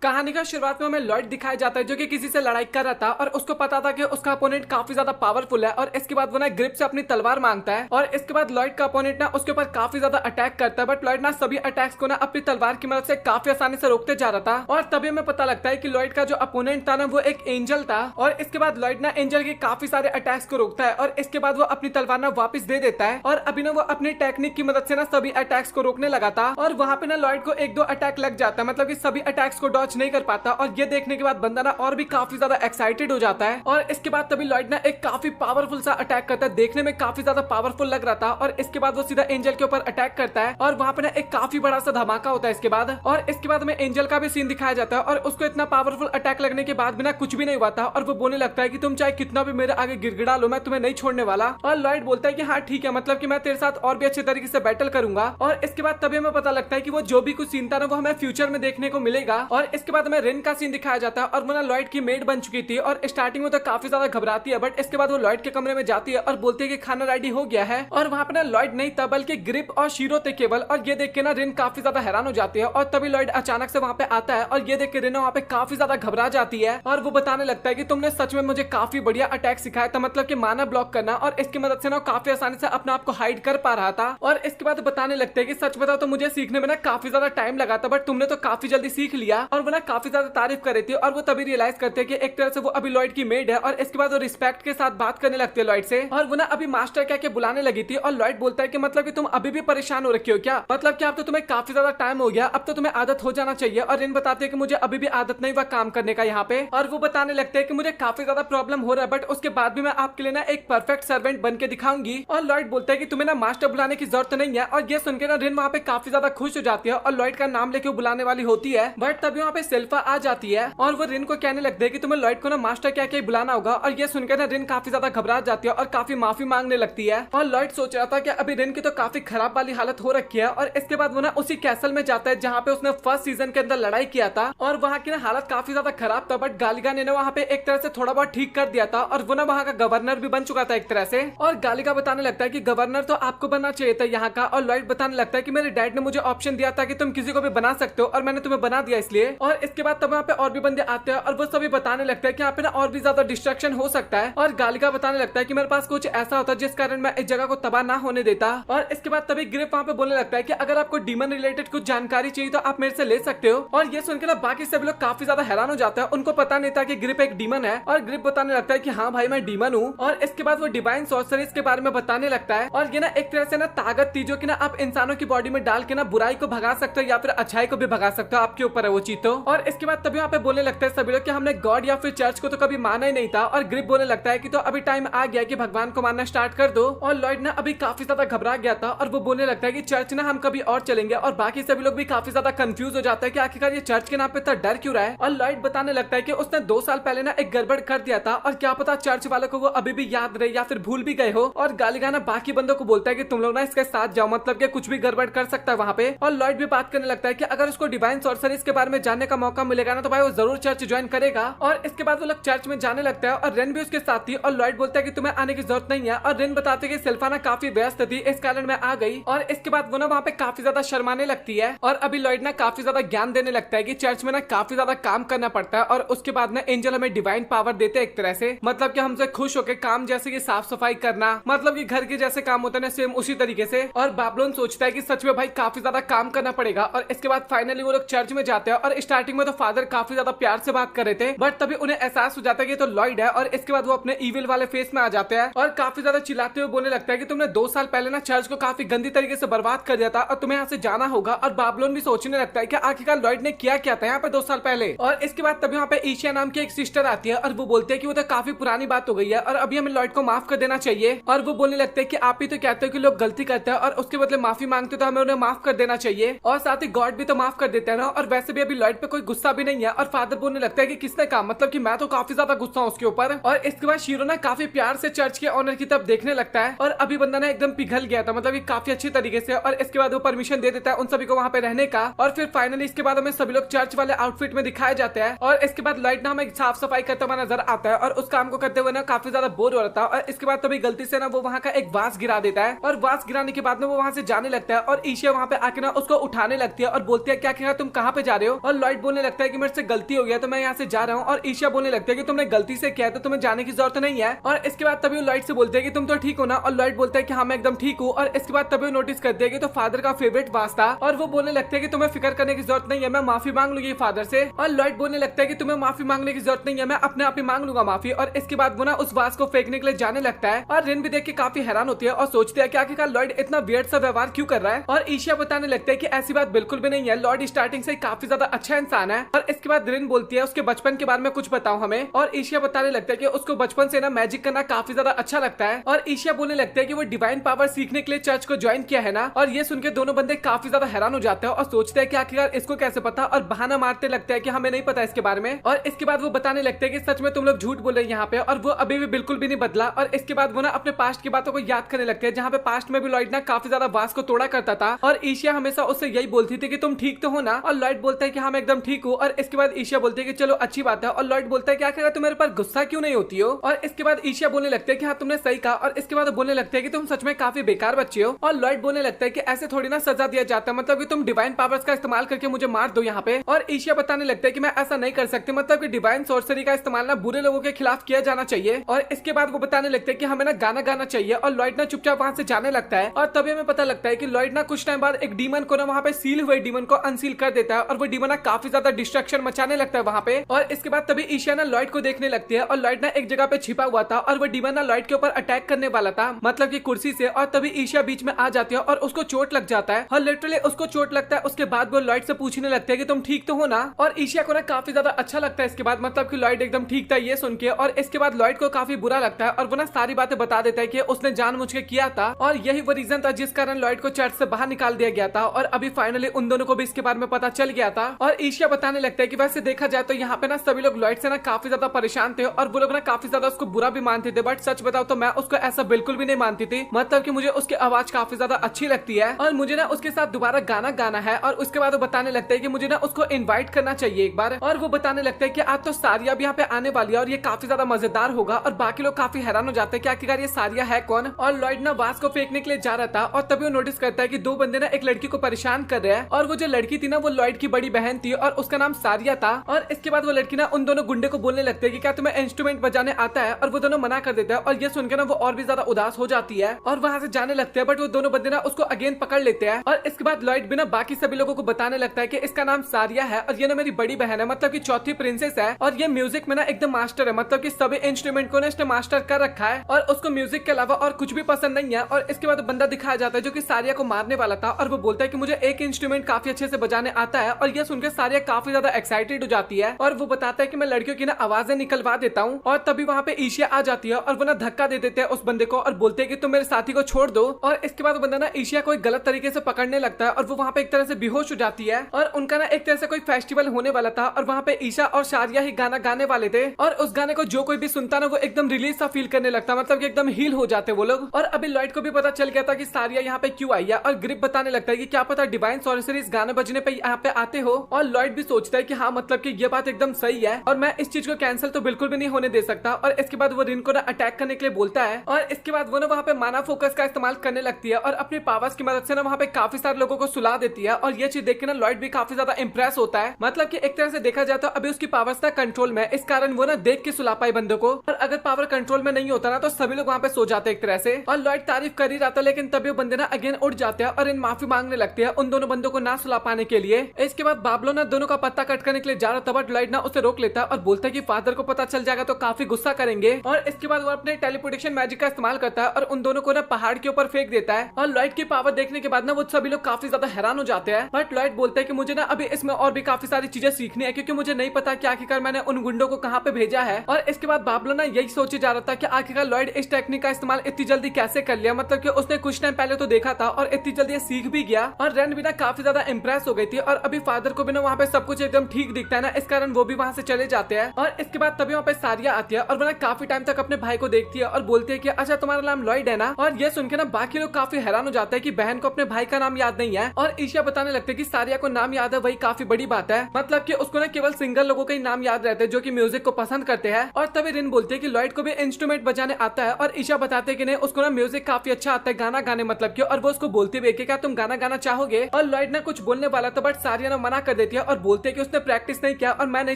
कहानी का शुरुआत में हमें लॉयड दिखाया जाता है जो कि किसी से लड़ाई कर रहा था और उसको पता था कि उसका अपोनेंट काफी ज्यादा पावरफुल है और इसके बाद वो ना ग्रिप से अपनी तलवार मांगता है और इसके बाद लॉयड का अपोनेंट ना उसके ऊपर काफी ज्यादा अटैक करता है। बट लॉयड ना सभी अटैक्स को ना अपनी तलवार की मदद से काफी आसानी से रोकते जा रहा था और तभी हमें पता लगता है कि लॉयड का जो अपोनेंट था ना वो एक एंजल था और इसके बाद लॉयड ना एंजल के काफी सारे अटैक्स को रोकता है और इसके बाद वो अपनी तलवार ना वापस दे देता है और अभी ना वो अपनी टेक्निक की मदद से ना सभी अटैक्स को रोकने लगा था और वहां पे ना लॉयड को एक दो अटैक लग जाता है, मतलब कि सभी अटैक्स को डॉच नहीं कर पाता और ये देखने के बाद बंदा ना और भी काफी ज्यादा एक्साइटेड हो जाता है और इसके बाद तभी लॉयड ना एक काफी पावरफुल सा अटैक करता है, देखने में काफी ज्यादा पावरफुल लग रहा था और इसके बाद वो सीधा एंजल के ऊपर अटैक करता है और वहां पे ना एक काफी बड़ा सा धमाका होता है इसके बाद। और इसके बाद में एंजल का भी सीन दिखाया जाता है और उसको इतना पावरफुल अटैक लगने के बाद भी ना कुछ भी नहीं हुआ था और वो बोलने लगता है कि तुम चाहे कितना भी मेरे आगे गिड़गिड़ा लो, मैं तुम्हें नहीं छोड़ने वाला। और लॉयड बोलता है कि हाँ ठीक है, मतलब कि मैं तेरे साथ और भी अच्छे तरीके से बैटल करूंगा। और इसके बाद तभी हमें पता लगता है कि वो जो भी कुछ सीन था ना वो हमें फ्यूचर में देखने को मिलेगा। और इसके बाद हमें रिन का सीन दिखाया जाता है और वो ना लॉयड की मेड बन चुकी थी और स्टार्टिंग में तो काफी ज्यादा घबराती है, बट इसके बाद वो लॉयड के कमरे में जाती है और बोलती है कि खाना रेडी हो गया है। और वहां पे ना लॉयड नहीं था बल्कि ग्रिप और शीरो थे केवल। और ये देख के ना रिन काफी ज्यादा हैरान हो जाती है और तभी लॉयड अचानक से वहां पे आता है और ये देख के रिन वहां पे काफी ज्यादा घबरा जाती है और वो बताने लगता है कि तुमने सच में मुझे काफी बढ़िया अटैक सिखाया था, मतलब कि माना ब्लॉक करना, और इसकी मदद से ना काफी आसानी से अपने आप को हाइड कर पा रहा था। और इसके बाद बताने लगते हैं कि सच बताओ तो मुझे सीखने में ना काफी ज्यादा टाइम लगा था, बट तुमने तो काफी जल्दी सीख लिया। और वो ना काफी ज्यादा तारीफ कर रही थी और वो तभी रियलाइज करते हैं कि एक तरह से वो अभी लॉयड की मेड है। और इसके बाद वो रिस्पेक्ट के साथ बात करने लगती है लॉयड से और वो ना अभी मास्टर क्या के बुलाने लगी थी। और लॉयड बोलता है कि मतलब कि तुम अभी भी परेशान हो रखी हो क्या, मतलब कि अब तो तुम्हें काफी ज्यादा टाइम हो गया, अब तो तुम्हें आदत हो जाना चाहिए। और रिन बताते हैं कि मुझे अभी भी आदत नहीं हुआ काम करने का यहाँ पे। और वो बताने लगते हैं कि मुझे काफी ज्यादा प्रॉब्लम हो रहा है, बट उसके बाद भी मैं आपके लिए ना एक परफेक्ट सर्वेंट बन के दिखाऊंगी। और लॉयड बोलता है कि तुम्हें ना मास्टर बुलाने की जरूरत नहीं है। और ये सुनकर ना रिन वहाँ पे काफी ज्यादा खुश हो जाती है और लॉयड का नाम लेके वो बुलाने वाली होती है, बट तभी वहाँ पे सिल्फा आ जाती है और वो रिन को कहने लगते हैं कि तुम्हें लॉयड को ना मास्टर क्या क्या बुलाना होगा। और ये सुनकर ना रिन काफी ज्यादा घबरा जाती है और काफी माफी मांगने लगती है। और लॉयड सोच रहा था कि अभी रिन की तो काफी खराब वाली हालत हो रखी है। और इसके बाद वो ना उसी कैसल में जाता है जहाँ पे उसने फर्स्ट सीजन के अंदर लड़ाई किया था और वहाँ की ना हालत काफी ज्यादा खराब था, बट गालिगा ने वहाँ पे एक तरह से थोड़ा बहुत ठीक कर दिया था और वो ना वहाँ का गवर्नर भी बन चुका था एक तरह से। और गालिगा बताने लगता है कि गवर्नर तो आपको बनना चाहिए था यहाँ का। और लॉयड बताने लगता है कि मेरे डैड ने मुझे ऑप्शन दिया था कि तुम किसी को भी बना सकते हो और मैंने तुम्हें बना दिया इसलिए। और इसके बाद तब वहाँ पे और भी बंदे आते हैं और वो सभी बताने लगता है कि यहाँ पे ना और भी ज्यादा डिस्ट्रक्शन हो सकता है। और गालिगा बताने लगता है कि मेरे पास कुछ ऐसा होता है जिस कारण मैं इस जगह को तबाह ना होने देता। और इसके बाद तभी ग्रिप वहाँ पे बोलने लगता है कि अगर आपको डीमन रिलेटेड कुछ जानकारी चाहिए तो आप मेरे से ले सकते हो। और ये सुनकर ना बाकी सभी लोग काफी ज्यादा हैरान हो जाते हैं, उनको पता नहीं था कि ग्रिप एक डीमन है। और ग्रिप बताने लगता है कि हाँ भाई मैं डीमन हूँ। और इसके बाद वो डिवाइन सॉर्सरीज के बारे में बताने लगता है और ये ना एक तरह से ना ताकत थी जो कि ना आप इंसानों की बॉडी में डाल के ना बुराई को भगा सकते हो या फिर अच्छाई को भी भगा सकते हो, आपके ऊपर है वो चीज तो। और इसके बाद तभी वहाँ पे बोलने लगता है सभी लोग कि हमने गॉड या फिर चर्च को तो कभी माना ही नहीं था। और ग्रिप बोलने लगता है कि तो अभी टाइम आ गया कि भगवान को मानना स्टार्ट कर दो। और लॉयड ना अभी काफी ज्यादा घबरा गया था और वो बोलने लगता है कि चर्च ना हम कभी और चलेंगे। और बाकी सभी लोग भी काफी ज्यादा कंफ्यूज हो जाता है कि आखिरकार ये चर्च के नाम पे इतना डर क्यों रहा है। और लॉयड बताने लगता है कि उसने 2 साल पहले ना एक गड़बड़ कर दिया था और क्या पता चर्च वालों को वो अभी भी याद रहे या फिर भूल भी गए हो। और गालिगा ना बाकी बंदों को बोलता है कि तुम लोग ना इसके साथ जाओ, मतलब कि कुछ भी गड़बड़ कर सकता है वहाँ पे। और लॉयड भी बात करने लगता है कि अगर उसको डिवाइन सॉर्सरीज के बारे में जानने का मौका मिलेगा ना तो भाई वो जरूर चर्च ज्वाइन करेगा। और इसके बाद वो लोग चर्च में जाने लगता है और रेन भी उसके साथ थी। और लॉयड बोलता है कि तुम्हें आने की जरूरत नहीं है। और रेन बताते कि सिल्फाना काफी व्यस्त थी इस कारण मैं आ गई। और इसके बाद वो ना वहाँ पे काफी ज्यादा शर्माने लगती है और अभी लॉयड ना काफी ज्यादा ज्ञान देने लगता है कि चर्च में ना काफी ज्यादा काम करना पड़ता है। और उसके बाद ना एंजल हमें डिवाइन पावर देते हैं एक तरह से, मतलब कि हमसे खुश होकर काम जैसे कि साफ सफाई करना, मतलब कि घर के जैसे काम होता है ना सेम उसी तरीके से। और बाबलोन सोचता है कि सच में भाई काफी ज्यादा काम करना पड़ेगा। और इसके बाद फाइनली वो लोग चर्च में जाते हैं और स्टार्टिंग में तो फादर काफी ज्यादा प्यार से बात कर रहे थे, बट तभी उन्हें एहसास हो जाता है कि तो लॉयड है। और इसके बाद वो अपने इविल वाले फेस में आ जाते हैं और काफी ज्यादा चिल्लाते हुए बोलने लगता है कि तुमने 2 साल पहले ना चर्च को काफी गंदी तरीके से बर्बाद कर दिया था और तुम्हें यहाँ से जाना होगा। और बाबलोन भी सोचने लगता है कि आखिरकार लॉयड ने किया क्या था यहाँ पे 2 साल पहले। और इसके बाद तभी वहाँ पे ईशिया नाम की एक सिस्टर आती है और वो बोलते हैं कि वो तो काफी पुरानी बात हो गई है और अभी हमें लॉयड को माफ कर देना चाहिए। और वो बोलने लगते हैं कि आप ही तो कहते हो कि लोग गलती करते हैं और उसके बदले माफी मांगते तो हमें उन्हें माफ कर देना चाहिए और साथ ही गॉड भी तो माफ कर देते हैं ना। और वैसे भी अभी लॉयड पे कोई गुस्सा भी नहीं है। और फादर बोलने लगता है कि किसने कहा, मतलब कि मैं तो काफी ज्यादा गुस्सा हूँ उसके ऊपर। और इसके बाद शीरो ना काफी प्यार से चर्च के ऑनर की तरफ देखने लगता है और अभी बंदा ना एकदम पिघल गया था, मतलब काफी अच्छी तरीके से। और इसके बाद वो परमिशन दे देता है उन सभी को वहाँ पे रहने का। और फिर फाइनली इसके बाद हमें सभी लोग चर्च वाले आउटफिट में दिखाए जाते हैं। और इसके बाद लॉयड ना हमें साफ सफाई करते हुए नजर आता है और उस काम को करते हुए ना काफी ज्यादा बोर हो रहा था। और इसके बाद तभी गलती से ना वो वहाँ का एक वास गिरा देता है और वास गिराने के बाद में वो वहाँ से जाने लगता है और ईशिया वहाँ पे आके ना उसको उठाने लगती है और बोलती है क्या तुम कहाँ पे जा रहे हो। और लॉयड लॉयड बोलने लगता है कि मेरे से गलती हो गया तो मैं यहाँ से जा रहा हूँ। और ईशिया बोलने लगता है कि तुमने गलती से किया है तो तुम्हें जाने की जरूरत नहीं है। और इसके बाद तभी लॉयड से बोलते हैं कि तुम तो ठीक हो ना। और लॉयड बोलता है कि हाँ मैं एकदम ठीक हूँ। और इसके बाद तभी नोटिस करते हैं कि तो फादर का फेवरेट वास था और वो बोलने लगता है कि तुम्हें फिक्र करने की जरूरत नहीं है, मैं माफी मांग लूंगी फादर से। और लॉयड बोलने लगता है कि तुम्हें माफी मांगने की जरूरत नहीं है, मैं अपने आप ही मांग लूंगा माफी। और इसके बाद वो ना उस वास को फेंकने के लिए जाने लगता है और रिन भी देख के काफी हैरान होती है और सोचती है कि आखिरकार लॉयड इतना वियर्ड सा व्यवहार क्यों कर रहा है। और ईशिया बताने लगता है कि ऐसी बात बिल्कुल भी नहीं है, लॉयड स्टार्टिंग से काफी ज्यादा अच्छा इंसान है। और इसके बाद रिन बोलती है उसके बचपन के बारे में कुछ बताओ हमें। और ईशिया बताने लगता है कि उसको बचपन से ना मैजिक करना काफी ज्यादा अच्छा लगता है। और ईशिया बोलने लगता है कि वो डिवाइन पावर सीखने के लिए चर्च को ज्वाइन किया है ना। और ये सुनकर दोनों बंदे काफी ज्यादा हैरान हो जाते हैं और सोचते हैं कि आखिरकार इसको कैसे पता, और बहाना मारते लगते हैं कि हमें नहीं पता इसके बारे में। और इसके बाद वो बताने लगते हैं कि सच में तुम लोग झूठ बोल रहे हैं यहाँ पे, और वो अभी भी बिल्कुल भी नहीं बदला। और इसके बाद वो ना अपने पास्ट की बातों को याद करने लगते हैं, जहाँ पे पास्ट में भी लॉयड ना काफी ज्यादा वास को तोड़ा करता था। और ईशिया हमेशा उससे यही बोलती थी कि तुम ठीक तो हो ना। और लॉयड बोलता है कि हाँ मैं एकदम ठीक हूँ। और इसके बाद ईशिया बोलती है कि चलो अच्छी बात है। और लॉयड बोलता है कि आखिर तुम मेरे पर गुस्सा क्यों नहीं होती हो। और इसके बाद ईशिया बोलने लगते हैं कि हाँ तुमने सही कहा। और इसके बाद बोलने लगते हैं कि तुम सच में काफी बेकार बच्चे हो। और लॉयड बोलने लगता है कि ऐसे थोड़ी ना सजा दिया जाता है, मतलब कि तुम डिवाइन पावर्स का इस्तेमाल करके मुझे मार दो यहाँ पे। और ईशिया बताने लगता है कि मैं ऐसा नहीं कर सकती, मतलब कि डिवाइन सॉर्सरी का इस्तेमाल ना बुरे लोगों के खिलाफ किया जाना चाहिए। और इसके बाद वो बताने लगते हैं कि हमें ना गाना गाना चाहिए। और लॉयड ना चुपचाप वहां से जाने लगता है। और तभी हमें पता लगता है कि लॉयड ना कुछ टाइम बाद एक डीमन को ना वहाँ पे सील हुए डीमन को अनसील कर देता है। और वो डीमन ना काफी ज्यादा डिस्ट्रक्शन मचाने लगता है वहाँ पे। और इसके बाद तभी ईशिया ना लॉयड को देखने लगती है। और लॉयड ना एक जगह पे छिपा हुआ था और वो डीमन ना लॉयड के ऊपर अटैक करने वाला था, मतलब कि कुर्सी से। और तभी ईशिया बीच में आ जाती है और उसको चोट लग जाता है। और लिटरली उसको चोट लगता है। उसके बाद वो लॉयड से पूछने लगते हैं कि तुम ठीक तो हो ना। और ईशिया को ना काफी ज्यादा अच्छा लगता है इसके बाद, मतलब कि लॉयड एकदम ठीक था ये सुन के। और इसके बाद लॉयड को काफी बुरा लगता है और वो ना सारी बातें बता देता है कि उसने जानबूझ के किया था और यही वो रीजन था जिस कारण लॉयड को चर्च से बाहर निकाल दिया गया था। और अभी फाइनली उन दोनों को भी इसके बारे में पता चल गया था। और ईशिया बताने लगता है कि वैसे देखा जाए तो यहाँ पे ना सभी लोग लॉयड से ना काफी ज्यादा परेशान थे और वो लोग ना काफी ज्यादा उसको बुरा भी मानते थे। बट सच बताओ तो मैं उसको ऐसा बिल्कुल भी नहीं मानती थी, मतलब कि मुझे उसकी आवाज काफी ज्यादा अच्छी लगती है और मुझे ना उसके साथ दोबारा गाना गाना है। और उसके बाद वो बताने लगता है कि मुझे ना उसको इनवाइट करना चाहिए एक बार। और वो बताने लगता है कि आज तो सारिया भी यहाँ पे आने वाली है और ये काफी ज्यादा मजेदार होगा। और बाकी लोग काफी हैरान हो जाते हैं कि आखिरकार ये सारिया है कौन। और लॉयड ना वास को फेंकने के लिए जा रहा था और तभी वो नोटिस करता है कि दो बंदे ना एक लड़की को परेशान कर रहे हैं। और वो जो लड़की थी ना वो लॉयड की बड़ी बहन थी और उसका नाम सारिया था। और इसके बाद वो लड़की ना उन दोनों गुंडे को बोलने लगती है कि क्या तुम्हें इंस्ट्रूमेंट बजाने आता है। और वो दोनों मना कर देते हैं और ये सुनकर ना वो और भी ज्यादा उदास हो जाती है और वहां से जाने लगते हैं। बट वो दोनों बंदे ना उसको अगेन पकड़ लेते हैं। और इसके बाद लॉयड भी ना बाकी सभी लोगों को बताने लगता है कि इसका नाम सारिया है और ये ना मेरी बड़ी बहन है, मतलब कि चौथी प्रिंसेस है। और ये म्यूजिक में ना एकदम मास्टर है, मतलब कि सभी इंस्ट्रूमेंट को ना इसने मास्टर कर रखा है और उसको म्यूजिक के अलावा और कुछ भी पसंद नहीं है। और इसके बाद बंदा दिखाया जाता है जो कि सारिया को मारने वाला था और वो बोलता है कि मुझे एक इंस्ट्रूमेंट काफी अच्छे से बजाने आता है। और ये सुनकर सारिया काफी ज्यादा एक्साइटेड हो जाती है और वो बताता है कि मैं लड़कियों की ना आवाजें निकलवा देता हूँ। और तभी वहाँ पे ईशिया आ जाती है और वो ना धक्का दे देते हैं उस बंदे को और बोलते हैं कि तुम मेरे साथी को छोड़ दो। और इसके बाद बंदा ना ईशिया को एक गलत तरीके से पकड़ने लगता है और वो वहाँ पे एक तरह से बेहोश हो जाती है। और उनका ना एक तरह से कोई फेस्टिवल होने वाला था और वहाँ पे ईशा और सारिया ही गाना गाने वाले थे। और उस गाने को जो कोई भी सुनता ना वो एकदम रिलीज सा फील करने लगता, मतलब कि एकदम हील हो जाते वो लोग। और अभी लॉयड को भी पता चल गया था कि सारिया यहाँ पे क्यों आई है। और ग्रिप बताने लगता है कि क्या पता डिवाइन सॉर्सरीज गाने बजने पे यहाँ पे आते हो। और लॉयड भी सोचता है कि हाँ मतलब कि ये बात एकदम सही है और मैं इस चीज को कैंसिल तो बिल्कुल भी नहीं होने दे सकता। और इसके बाद वो रिन को ना अटैक करने के लिए बोलता है और इसके बाद वो ना वहाँ पे माना फोकस का इस्तेमाल करने लगती है और अपनी पावर्स की मदद से ना वहाँ पे काफी सारे लोगों को सुला देती है। और ये चीज देख के ना लॉयड भी काफी ज्यादा इंप्रेस होता है, मतलब कि एक तरह से देखा जाए तो अभी उसकी पावर्स था कंट्रोल में, इस कारण वो ना देख के सुला पाई बंदों को। और अगर पावर कंट्रोल में नहीं होता ना तो सभी लोग वहाँ पे सो जाते एक तरह से। और लॉयड तारीफ कर ही रहा था लेकिन तभी वो बंदे ना अगेन उठ जाते हैं और इन माफी मांगने लगते हैं उन दोनों बंदों को ना सुला पाने के लिए। इसके बाद बाबलो ना दोनों का पत्ता कट करने के लिए जा रहा था बट लॉयड ना उसे रोक लेता है और बोलता है कि फादर को पता चल जाएगा तो काफी गुस्सा करेंगे। और इसके बाद वो अपने टेलीपोर्टेशन मैजिक का इस्तेमाल करता है और उन दोनों को ना पहाड़ के ऊपर फेंक देता है। और लॉयड की पावर देखने के बाद ना वो सभी लोग काफी ज्यादा हैरान हो जाते हैं। बट लॉयड बोलता है कि मुझे ना अभी इसमें और भी काफी सारी चीजें सीखनी है क्योंकि मुझे नहीं पता कि आखिरकार मैंने उन गुंडों को कहाँ पे भेजा है। और इसके बाद बाबलो ना यही सोचे जा रहा था कि आखिरकार लॉयड इस टेक्निक का इस्तेमाल इतनी जल्दी कैसे कर लिया, मतलब कि उसने कुछ टाइम पहले तो देखा था और इतनी जल्दी सीख भी गया। और रेन भी ना काफी ज्यादा इंप्रेस हो गई थी और अभी फादर को भी ना वहाँ पे सब कुछ एकदम ठीक दिखता है ना, इस कारण वो भी वहाँ से चले जाते हैं। और इसके बाद तभी वहाँ पे सारिया आती है और वो ना काफी टाइम तक अपने भाई को देखती है और बोलती है कि अच्छा तुम्हारा नाम लॉयड है ना। और ये सुन के ना बाकी लोग काफी हैरान हो जाते हैं कि बहन को अपने भाई का नाम याद नहीं है। और ईशिया बताने लगते हैं कि सारिया को नाम याद है वही काफी बड़ी बात है, मतलब कि उसको ना केवल सिंगल लोगों के ही नाम याद रहते हैं जो कि म्यूजिक को पसंद करते हैं। और तभी रिन बोलते हैं कि लॉयड को भी इंस्ट्रूमेंट बजाने आता है और ईशा बताते हैं कि नहीं उसको ना म्यूजिक काफी अच्छा आता है गाना गाने, मतलब कि। और वो उसको बोलती भी है कि क्या तुम गाना गाना चाहोगे। और लॉयड ना कुछ बोलने वाला था बट सारिया ना मना कर देती है और बोलते हैं कि उसने प्रैक्टिस नहीं किया और मैं नहीं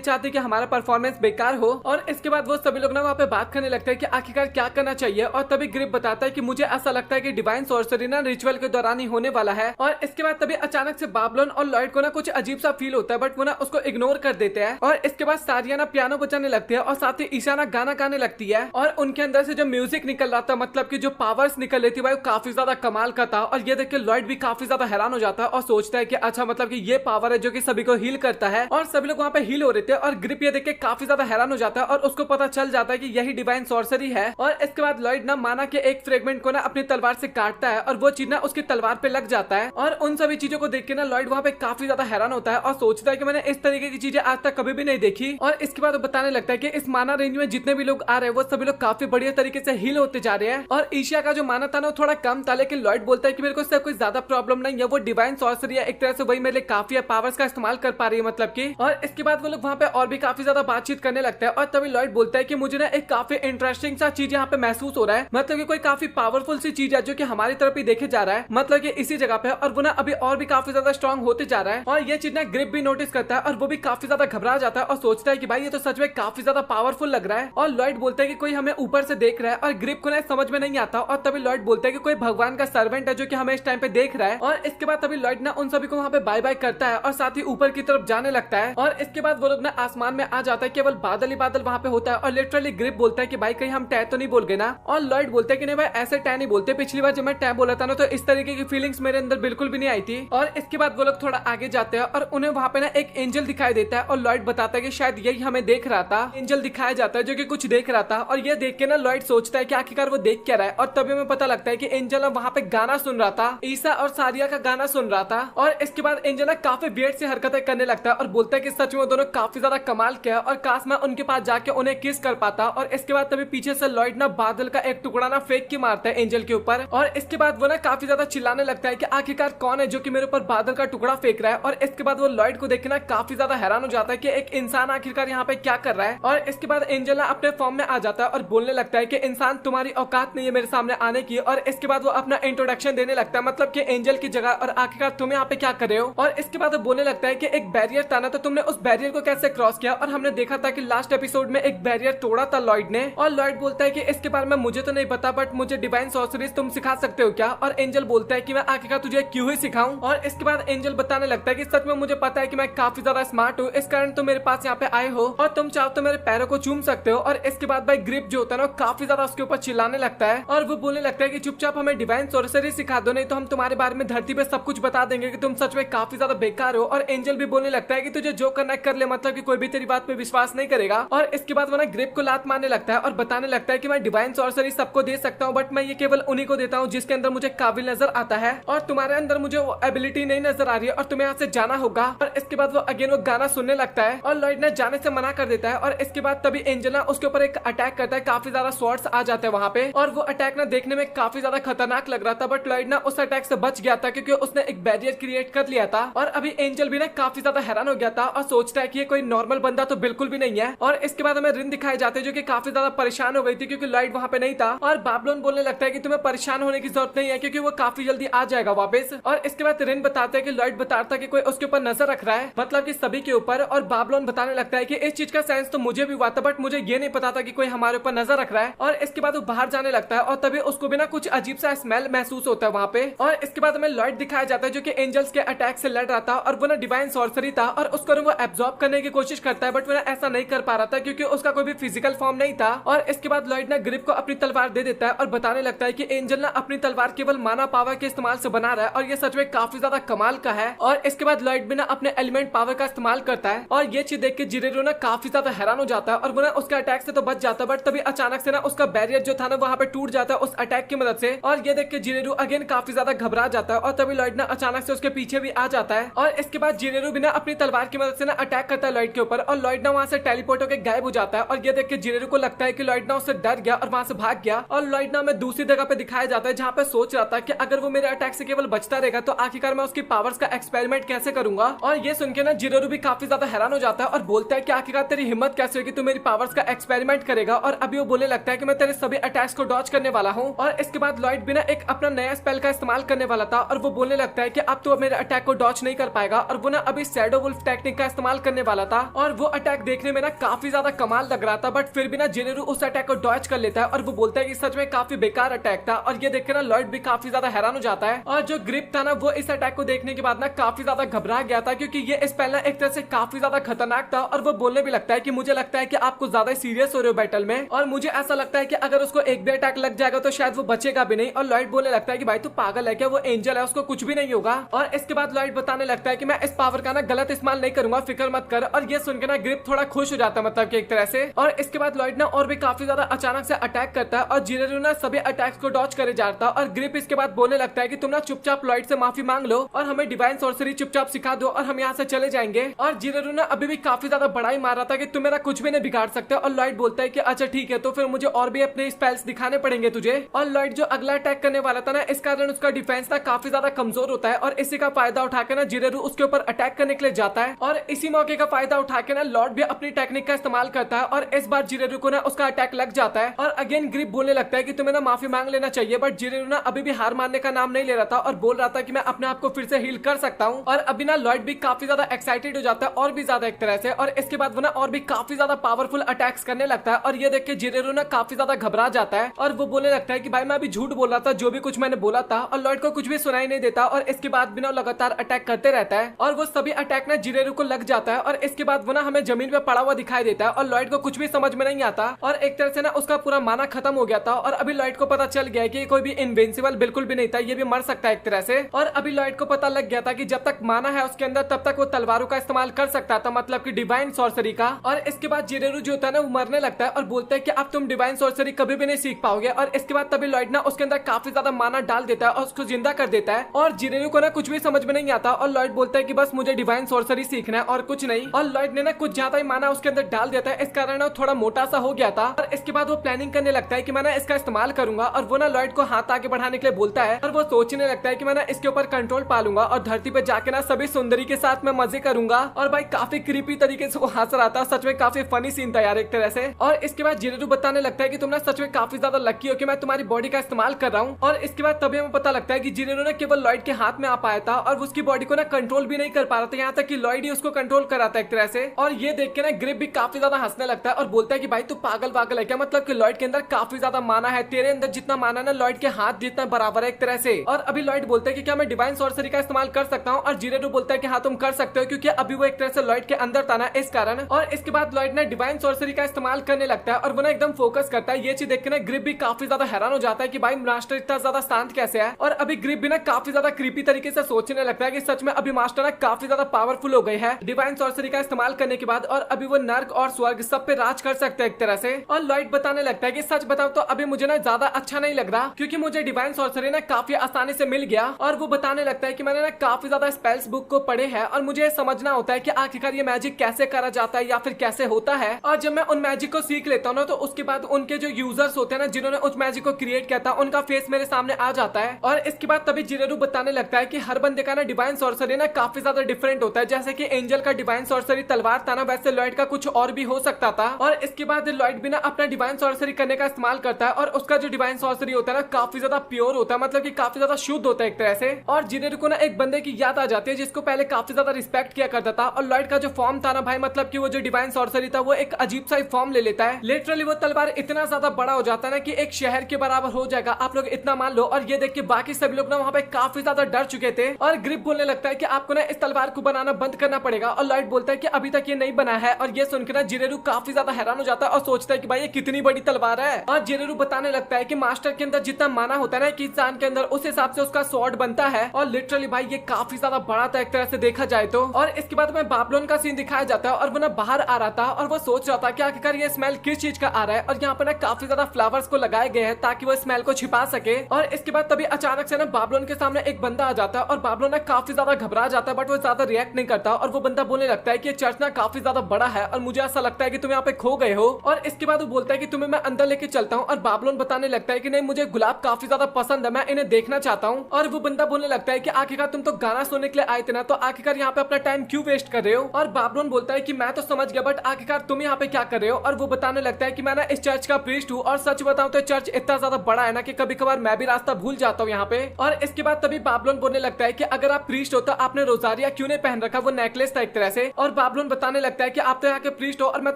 चाहती कि हमारा परफॉर्मेंस बेकार हो। और इसके बाद वो सभी लोग ना वहाँ पे बात करने लगते हैं कि आखिरकार क्या करना चाहिए। और तभी ग्रिप बताता है कि मुझे ऐसा लगता है कि डिवाइन सॉर्सरी ना रिचुअल के दौरान ही होने वाला है। और इसके बाद तभी अचानक से बाबलोन और लॉयड को ना कुछ अजीब सा फील होता है, बट वो ना उसको इग्नोर कर देते हैं। और इसके बाद सारिया ना पियानो बजाने लगती है और साथ ही ईशा ना गाना गाने लगती है। और उनके अंदर से जो म्यूजिक निकल रहा था, मतलब कि जो पावर्स निकल रही थी भाई, वो काफी ज्यादा कमाल का था। और ये देख के लॉयड भी काफी ज्यादा हैरान हो जाता है और सोचता है कि अच्छा, मतलब कि ये पावर है जो कि सभी को हील करता है। और सभी लोग वहाँ पे हील हो रहे थे और ग्रिप ये देख के काफी ज्यादा हैरान हो जाता है और उसको पता चल जाता है कि यही डिवाइन सॉर्सरी है। और इसके बाद लॉयड ना माना के एक फ्रेगमेंट को ना अपनी तलवार से काटता है और वो चीज ना उसकी तलवार पे लग जाता है। और उन सभी चीजों को देख के ना लॉयड वहाँ पे काफी ज्यादा हैरान होता है और सोचता है कि मैंने इस तरीके की चीजें आज तक कभी भी नहीं देखी। और इसके बाद वो बताने लगता है कि इस माना रेंज में जितने भी लोग आ रहे हैं वो सभी लोग काफी बढ़िया तरीके से हील होते जा रहे हैं। और ईशिया का जो माना था ना थोड़ा कम था, लेकिन लॉयड बोलता है कि मेरे को इससे कोई ज्यादा प्रॉब्लम नहीं है, वो डिवाइन सॉर्सरी है, एक तरह से वही मेरे लिए काफी है, पावर्स का इस्तेमाल कर पा रही है मतलब की। और इसके बाद वो लोग वहाँ पे और भी काफी ज्यादा बातचीत करने लगता है। और तभी लॉयड बोलता है कि मुझे ना एक काफी इंटरेस्टिंग सा चीज यहाँ पे महसूस हो रहा है, मतलब कि कोई काफी पावरफुल सी चीज है जो कि हमारी तरफ ही देखे जा रहा है, मतलब कि इसी जगह पे। और वो ना अभी और भी काफी ज्यादा स्ट्रॉन्ग होते जा रहा है। और ये चीज ना ग्रिप भी नोटिस करता है और वो भी काफी ज्यादा घबरा जाता है और सोचता है कि भाई ये तो सच में काफी ज्यादा पावरफुल लग रहा है। और लॉयड बोलता है कि कोई हमें ऊपर से देख रहा है और ग्रिप को ना समझ में नहीं आता। और तभी लॉयड बोलता है कि कोई भगवान का सर्वेंट है जो कि हमें इस टाइम पे देख रहा है। और इसके बाद तभी लॉयड ना उन सभी को वहाँ पे बाय बाय करता है और साथ ही ऊपर की तरफ जाने लगता है। और इसके बाद वो लोग ना आसमान में आ जाता है, केवल बादल ही बादल वहाँ पे होता है। और लिटरली ग्रिप बोलता है कि भाई कहीं हम टै तो नहीं बोल गए ना। और लॉयड बोलता है कि नहीं भाई ऐसे टै नहीं बोलते, पिछली बार जब मैं टै बोला था ना तो इस तरीके की फीलिंग्स मेरे अंदर बिल्कुल भी नहीं आई थी। और इसके बाद वो लोग थोड़ा आगे जाते हैं और उन्हें वहाँ पे ना एक एंजल दिखाई देता है और लॉयड बताता है कि शायद यही हमें देख रहा था। एंजल दिखाया जाता है जो कि कुछ देख रहा था। और ये देख के ना लॉयड सोचता है कि आखिरकार वो देख क्या रहा है। और तभी हमें पता लगता है कि एंजल वहाँ पे गाना सुन रहा था, ईसा और सारिया का गाना सुन रहा था। और इसके बाद एंजल काफी वियर्ड सी हरकतें करने लगता है और बोलता है कि सच में दोनों काफी ज्यादा कमाल किया और काश मैं उनके पास जाके उन्हें किस कर पाता। और इसके बाद तभी पीछे से लॉयड ना बादल का एक टुकड़ा ना फेंक के मारता है एंजल के ऊपर। और इसके बाद वो ना काफी ज्यादा चिल्लाने लगता है कि आखिरकार कौन है जो कि मेरे ऊपर बादल का टुकड़ा फेंक रहा है। और इसके बाद वो लॉयड को देख के ना काफी ज्यादा हैरान हो जाता है कि एक इंसान आखिरकार यहाँ पे क्या कर रहा है। और इसके बाद एंजल ना अपने फॉर्म में आ जाता है और बोलने लगता है कि इंसान तुम्हारी औकात नहीं है मेरे सामने आने की। और इसके बाद वो अपना इंट्रोडक्शन देने लगता है, मतलब कि एंजल की जगह, और आखिरकार तुम यहाँ पे क्या कर रहे हो। और इसके बाद वो बोलने लगता है कि एक बैरियर था ना, तो तुमने उस बैरियर को कैसे क्रॉस किया। और हमने देखा था कि लास्ट एपिसोड में एक बैरियर तोड़ा था लॉयड ने। और लॉयड बोलता है कि इसके बारे में मुझे तो नहीं पता, बट मुझे डिवाइन सॉर्सरीज तुम सिखा सकते हो क्या। और एंजल बोलता है कि मैं आखिरकार तुझे क्यों ही सिखाऊं। और इसके बाद एंजल बताने लगता है कि सच में मुझे पता है कि मैं काफी ज्यादा स्मार्ट हूँ, इस कारण तुम मेरे पास यहाँ पे आए हो और तुम चाहो तो मेरे पैरों को चूम सकते हो। और इसके बाद भाई ग्रिप जो होता है ना काफी ज्यादा उसके ऊपर चिल्लाने लगता है और वो बोलने लगता है कि चुपचाप हमें डिवाइन सॉर्सरी सिखा दो, नहीं तो हम तुम्हारे बारे में धरती पे सब कुछ बता देंगे कि तुम सच में काफी ज्यादा बेकार हो। और एंजल भी बोलने लगता है कि तुझे जो करना है कर ले, मतलब कि कोई भी तेरी बात पे विश्वास नहीं करेगा। और इसके बाद वो ना ग्रिप को लात मारने लगता है और बताने लगता है कि मैं डिवाइन सॉर्सरी सबको दे सकता हूँ, बट मैं ये केवल उन्हीं को देता हूँ जिसके अंदर मुझे काबिल नजर आता है। और तुम्हारे अंदर मुझे वो एबिलिटी नहीं नजर आ रही है और तुम्हें यहाँ से जाना होगा। और इसके बाद वो अगेन वो गाना सुनने लगता है और लॉयड ने जाने से मना कर देता है। और इसके बाद तभी एंजल उसके ऊपर एक अटैक करता है, काफी ज्यादा स्वॉर्ड्स आ जाते हैं वहाँ पे। और वो अटैक ना देखने में काफी ज्यादा खतरनाक लग रहा था, बट लॉयड ना उस अटैक से बच गया था क्योंकि उसने एक बैरियर क्रिएट कर लिया था। और अभी एंजल भी ना काफी ज्यादा हैरान हो गया था और सोचता है कि ये कोई नॉर्मल बंदा तो बिल्कुल भी नहीं है। और इसके बाद हमें रिन दिखाए जाते हैं जो कि काफी ज्यादा परेशान हो गई थी क्योंकि लॉयड वहाँ पे नहीं था। और बाबलोन बोलने लगता है कि तुम्हें परेशान होने की जरूरत नहीं है क्योंकि वो काफी जल्दी आ जाएगा वापस। और इसके बाद रिन बताते हैं कि लॉयड बताता है कि कोई उसके ऊपर नजर रख रहा है, मतलब कि सभी के ऊपर। और बाबलोन बताने लगता है कि इस चीज का सेंस तो मुझे भी हुआ था, बट मुझे ये नहीं पता था कि कोई हमारे ऊपर नजर रख रहा है। और इसके बाद वो बाहर जाने लगता है और तभी उसको भी ना कुछ अजीब सा स्मेल महसूस होता है वहाँ पे। और इसके बाद हमें लॉयड दिखाया जाता है जो कि एंजल्स के अटैक से लड़ रहा था और वो ना डिवाइन सॉर्सरी था और उसको वो एब्जॉर्ब करने की कोशिश करता है, बट वो ऐसा नहीं कर पा रहा था क्योंकि उसका कोई भी फिजिकल फॉर्म नहीं था। और इसके बाद लॉयड ना ग्रिप को अपनी तलवार दे देता है और बताने लगता है कि एंजल ना अपनी तलवार केवल माना पावर के इस्तेमाल से बना रहा है और ये सच में काफी ज्यादा कमाल का है। और इसके बाद लॉयड भी ना अपने एलिमेंट पावर का इस्तेमाल करता है और ये चीज देख के जिरेरो ना काफी ज्यादा हैरान हो जाता है और वो ना उसके अटैक से तो बच जाता है, बट तभी अचानक से ना उसका बैरियर जो था ना वहाँ पे टूट जाता है उस अटैक की मदद से। और ये देख के जिरेरो अगेन काफी ज्यादा घबरा जाता है और तभी लॉयड ना अचानक से उसके पीछे भी आ जाता है। और इसके बाद जिरेरो भी ना अपनी तलवार की मदद से ना अटैक करता है लॉयड के ऊपर और लॉयड ना वहाँ से टेलीपोर्ट होकर गायब हो जाता है। और ये देख के जिरेरो को लगता है कि लॉयड ना उससे डर गया और वहाँ से भाग गया। और लॉयड ना हमें दूसरी जगह पे दिखाया जाता है जहाँ पे सोच रहा था कि अगर वो मेरे अटैक से केवल बचता रहेगा तो आखिरकार मैं उसकी पावर्स का एक्सपेरिमेंट कैसे करूंगा। और ये सुन के ना जिरेरो भी काफी ज्यादा हैरान हो जाता है और बोलता है कि आखिरकार तेरी हिम्मत कैसे होगी तू मेरी पावर्स का एक्सपेरिमेंट करेगा। और अभी वो बोलने लगता है कि मैं तेरे सभी अटैक्स को डॉज करने वाला हूँ। और इसके बाद लॉयड भी ना एक अपना नया स्पेल का इस्तेमाल करने वाला था और वो बोलने लगता है कि अब तो मेरे अटैक को डॉज नहीं कर पाएगा। और वो ना अभी शैडो वुल्फ टेक्निक का इस्तेमाल करने वाला था और वो अटैक देखने में ना काफी ज्यादा कमाल लग रहा था, बट फिर भी ना जिरेरू उस अटैक को डॉज कर लेता है और वो बोलता है कि सच में काफी बेकार अटैक था। और ये देखकर ना लॉयड भी काफी ज्यादा हैरान हो जाता है। और जो ग्रिप था ना वो इस अटैक को देखने के बाद ना काफी ज्यादा घबरा गया था, क्योंकि ये स्पेल ना एक तरह से काफी ज्यादा खतरनाक था। और वो बोलने भी लगता है कि मुझे लगता है कि आप कुछ ज्यादा सीरियस हो रहे हो बैटल में, और मुझे ऐसा लगता है कि अगर उसको एक भी अटैक लग जाएगा तो शायद वो बचेगा भी नहीं। और लॉयड बोलने लगता है कि भाई तू पागल है क्या, वो एंजल है, उसको कुछ भी नहीं होगा। और इसके बाद लॉयड बताने लगता है कि मैं इस पावर का ना गलत इस्तेमाल नहीं करूंगा, फिक्र मत कर। और ये सुनकर ना ग्रिप थोड़ा खुश हो जाता है, मतलब कि एक तरह से। और इसके बाद लॉयड ना और भी काफी ज्यादा अचानक से अटैक करता है और जिरेरू ना सभी अटैक्स को डॉज करे जाता है। और ग्रिप इसके बाद बोलने लगता है कि तुम ना चुपचाप लॉयड से माफी मांग लो और हमें डिवाइन सॉर्सरी चुपचाप सिखा दो और हम यहाँ से चले जाएंगे। और जिरेरू ना अभी भी काफी ज्यादा बड़ाई मार रहा था कि तुम मेरा कुछ भी नहीं बिगाड़ सकते। और लॉयड बोलता है कि अच्छा ठीक है, तो फिर मुझे और भी अपने स्पेल्स दिखाने पड़ेंगे तुझे। और लॉयड जो अगला अटैक करने वाला था ना, इस कारण उसका डिफेंस ना काफी ज्यादा कमजोर होता है और इसी का फायदा उठाकर ना जिरेरू उसके ऊपर अटैक करने के लिए जाता है। और इसी मौके का फायदा उठाकर ना लॉर्ड भी अपनी टेक्निक का इस्तेमाल करता है और इस बार जिरेरू को ना उसका अटैक लग जाता है। और अगेन ग्रिप बोलने लगता है कि तुम्हें ना माफी मांग लेना चाहिए, बट जिरेरू ना अभी भी हार मानने का नाम नहीं ले रहा था और बोल रहा था कि मैं अपने आप को फिर से हील कर सकता हूँ। और अभी ना लॉर्ड भी काफी ज्यादा एक्साइटेड हो जाता है और भी ज्यादा एक तरह से। और इसके बाद वो ना और भी काफी ज्यादा पावरफुल अटैक्स करने लगता है। और ये देख के जिरेरू ना काफी ज्यादा घबरा जाता है और वो बोलने लगता है कि भाई मैं अभी झूठ बोल रहा था, जो भी कुछ मैंने बोला था। और लॉर्ड को कुछ भी सुनाई नहीं देता और इसके बाद भी ना लगातार अटैक करते रहता है और वो सभी अटैक ना जिरेरू को लग जाता है। और इसके बाद वो ना हमें जमीन पे पड़ा हुआ दिखाई देता है और लॉर्ड को कुछ भी समझ में नहीं आता और एक तरह से ना उसका पूरा माना खत्म हो गया था। और अभी लॉर्ड को पता चल गया है कि कोई भी इनविंसिबल बिल्कुल भी नहीं था, ये भी मर सकता है एक तरह से। और अभी लॉर्ड को पता लग गया था कि जब तक माना है उसके अंदर तब तक वो तलवारों का इस्तेमाल कर सकता था, मतलब कि डिवाइन सॉर्सरी का। और इसके बाद जिरेरू जो होता है ना वो मरने लगता है और बोलता है कि अब तुम डिवाइन सॉर्सरी कभी भी नहीं सीख पाओगे। और इसके बाद तभी लॉर्ड ना उसके अंदर काफी ज्यादा माना डाल देता है और उसको जिंदा कर देता है। और जिरेरू को ना कुछ भी समझ में नहीं आता और लॉर्ड बोलता है कि बस मुझे डिवाइन सॉर्सरी सीखना है और कुछ नहीं। और लॉर्ड ने ना कुछ ज्यादा ही माना उसके अंदर डाल देता है, इस कारण वो थोड़ा मोटा सा हो गया था। और इसके बाद वो प्लानिंग करने लगता है कि मैं ना इसका इस्तेमाल करूंगा और वो ना लॉर्ड को हाथ आगे बढ़ाने के लिए बोलता है। और वो सोचने लगता है कि मैं ना इसके ऊपर कंट्रोल पालूंगा और धरती पे जाके ना सभी सुंदरी के साथ मैं मजे करूंगा। और भाई काफी क्रीपी तरीके से वो हंस रहा था, सच में काफी फनी सीन था यार एक तरह से। और इसके बाद जिरेरू बताने लगता है कि तुम ना सच में काफी ज्यादा लकी हो कि मैं तुम्हारी बॉडी का इस्तेमाल कर रहा हूँ। और इसके बाद तभी हमें पता लगता है कि जिरेरू ने केवल लॉर्ड के हाथ में आ पाया था और उसकी बॉडी को ना कंट्रोल भी नहीं कर पा रहा था, यहाँ तक कि लॉर्ड ही उसको कंट्रोल कर रहा था एक तरह से। और ये देख के ना ग्रिप भी काफी ज्यादा हंसने लगता है और बोलता है कि भाई तू पागल है क्या, मतलब कि लॉर्ड के अंदर काफी ज्यादा माना है, तेरे अंदर जितना माना ना लॉर्ड के हाथ जितना बराबर है एक तरह से। और अभी लॉर्ड बोलता है कि क्या मैं डिवाइन सॉर्सरी का इस्तेमाल कर सकता हूँ, और जिरेरू बोलता है कि हाँ तुम कर सकते हो, क्योंकि अभी वो एक तरह से लॉर्ड के अंदर था ना इस कारण। और इसके बाद लॉर्ड ने डिवाइन सॉर्सरी का इस्तेमाल करने लगता है और वो ना एकदम फोकस करता है। ये चीज देख के ना ग्रिप भी काफी ज्यादा हैरान हो जाता है कि भाई मास्टर इतना ज्यादा शांत कैसे है। और अभी ग्रिप भी ना काफी ज्यादा क्रीपी तरीके से सोचने लगता है कि सच में अभी मास्टर ना काफी ज्यादा पावरफुल हो गए हैं डिवाइन सॉर्सरी का इस्तेमाल करने के बाद, और अभी वो नर्क और स्वर्ग सब पे राज कर सकते हैं एक तरह से। और लॉर्ड बताने लगता है कि सच बताओ तो अभी मुझे ना ज्यादा अच्छा नहीं लग रहा, क्योंकि मुझे डिवाइन सॉर्सरी ना काफी आसानी से मिल गया। और वो बताने लगता है कि मैंने ना काफी ज्यादा स्पेल्स बुक को पढ़े हैं और मुझे समझना होता है कि आखिरकार ये मैजिक कैसे करा जाता है या फिर कैसे होता है। और जब मैं उन मैजिक को सीख लेता हूँ ना, तो उसके बाद उनके जो यूजर्स होते हैं ना जिन्होंने उस मैजिक को क्रिएट किया था, उनका फेस मेरे सामने आ जाता है। और इसके बाद तभी जिरेरू बताने लगता है कि हर बंदे का ना डिवाइन सॉर्सरी ना काफी ज्यादा डिफरेंट होता है। जैसे कि एंजल का डिवाइन सॉर्सरी तलवार था ना, वैसे लॉर्ड का कुछ और भी हो सकता था। और इसके बाद लॉर्ड भी ना अपना डिवाइन सॉर्सरी करने का इस्तेमाल करता है और उसका जो डिवाइन सॉर्सरी होता है ना काफी ज्यादा प्योर होता है, मतलब कि काफी ज्यादा शुद्ध होता है एक तरह से। और जिरेरू को ना एक बंदे की याद आ जाती है जिसको पहले काफी ज्यादा रिस्पेक्ट किया करता था। और लॉर्ड का जो फॉर्म था ना भाई, मतलब कि वो जो डिवाइन सॉर्सरी था वो एक अजीब सा फॉर्म ले लेता है। लिटरली वो तलवार इतना ज्यादा बड़ा हो जाता है ना कि एक शहर के बराबर हो जाएगा, आप लोग इतना मान लो। और ये देख के बाकी सभी लोग ना वहाँ पे काफी ज्यादा डर चुके थे। और ग्रिप बोलने लगता है कि आपको ना इस तलवार को बनाना बंद करना पड़ेगा। और लॉर्ड बोलता है कि अभी तक ये नहीं बना है। और ये सुनकर ना जिरेरू काफी ज्यादा हैरान हो जाता है और सोचता है कि भाई ये कितनी बड़ी तलवार है। और जिरेरू बताने लगता है कि मास्टर के अंदर जितना माना होता है ना कि इंसान के अंदर, उस हिसाब से उसका स्वॉर्ड बनता है। और लिटरली भाई ये काफी ज्यादा बड़ा था एक तरह से देखा जाए तो। और इसके बाद में बाबलोन का सीन दिखाया जाता है और वो ना बाहर आ रहा था और वो सोच रहा था कि आखिरकार ये स्मेल किस चीज का आ रहा है। और यहाँ पर ना काफी ज्यादा फ्लावर्स को लगाए गए हैं ताकि वो स्मेल को छिपा सके। और इसके बाद तभी अचानक से ना बाबलोन के सामने एक बंदा आ जाता है और बाबलोन ना काफी ज्यादा घबरा जाता है, बट वो ज्यादा रिएक्ट नहीं करता। और वो बंदा बोलने लगता है कि ये चर्च ना काफी ज्यादा बड़ा है और मुझे ऐसा लगता है कि तुम यहाँ पे खो गए हो। और इसके बाद वो बोलता है कि तुम्हें मैं अंदर लेके चलता हूँ। और बाबलोन बताने लगता है कि नहीं, मुझे गुलाब काफी ज्यादा पसंद है, मैं इन्हें देखना चाहता हूँ। और वो बंदा बोलने लगता है कि आखिरकार तुम तो गाना सुनने के लिए आए थे ना, तो आखिरकार यहाँ पे अपना टाइम क्यों वेस्ट कर रहे हो। और बाबलोन बोलता है कि मैं तो समझ गया, बट आखिरकार तुम यहाँ पे क्या कर रहे हो। और वो बताने लगता है कि मैं ना इस चर्च का प्रीस्ट हूँ और सच बताऊं तो चर्च इतना ज्यादा बड़ा है ना कि कभी कभार मैं भी रास्ता भूल जाता हूँ यहाँ पे। और इसके बाद तभी बाबलोन बोलने लगता है कि अगर आप प्रीस्ट हो तो आपने रोजारिया क्यों नहीं पहन रखा, वो नेकलेस था एक तरह से। और बाबलोन बताने लगता है कि आप तो यहाँ के प्रीस्ट हो और मैं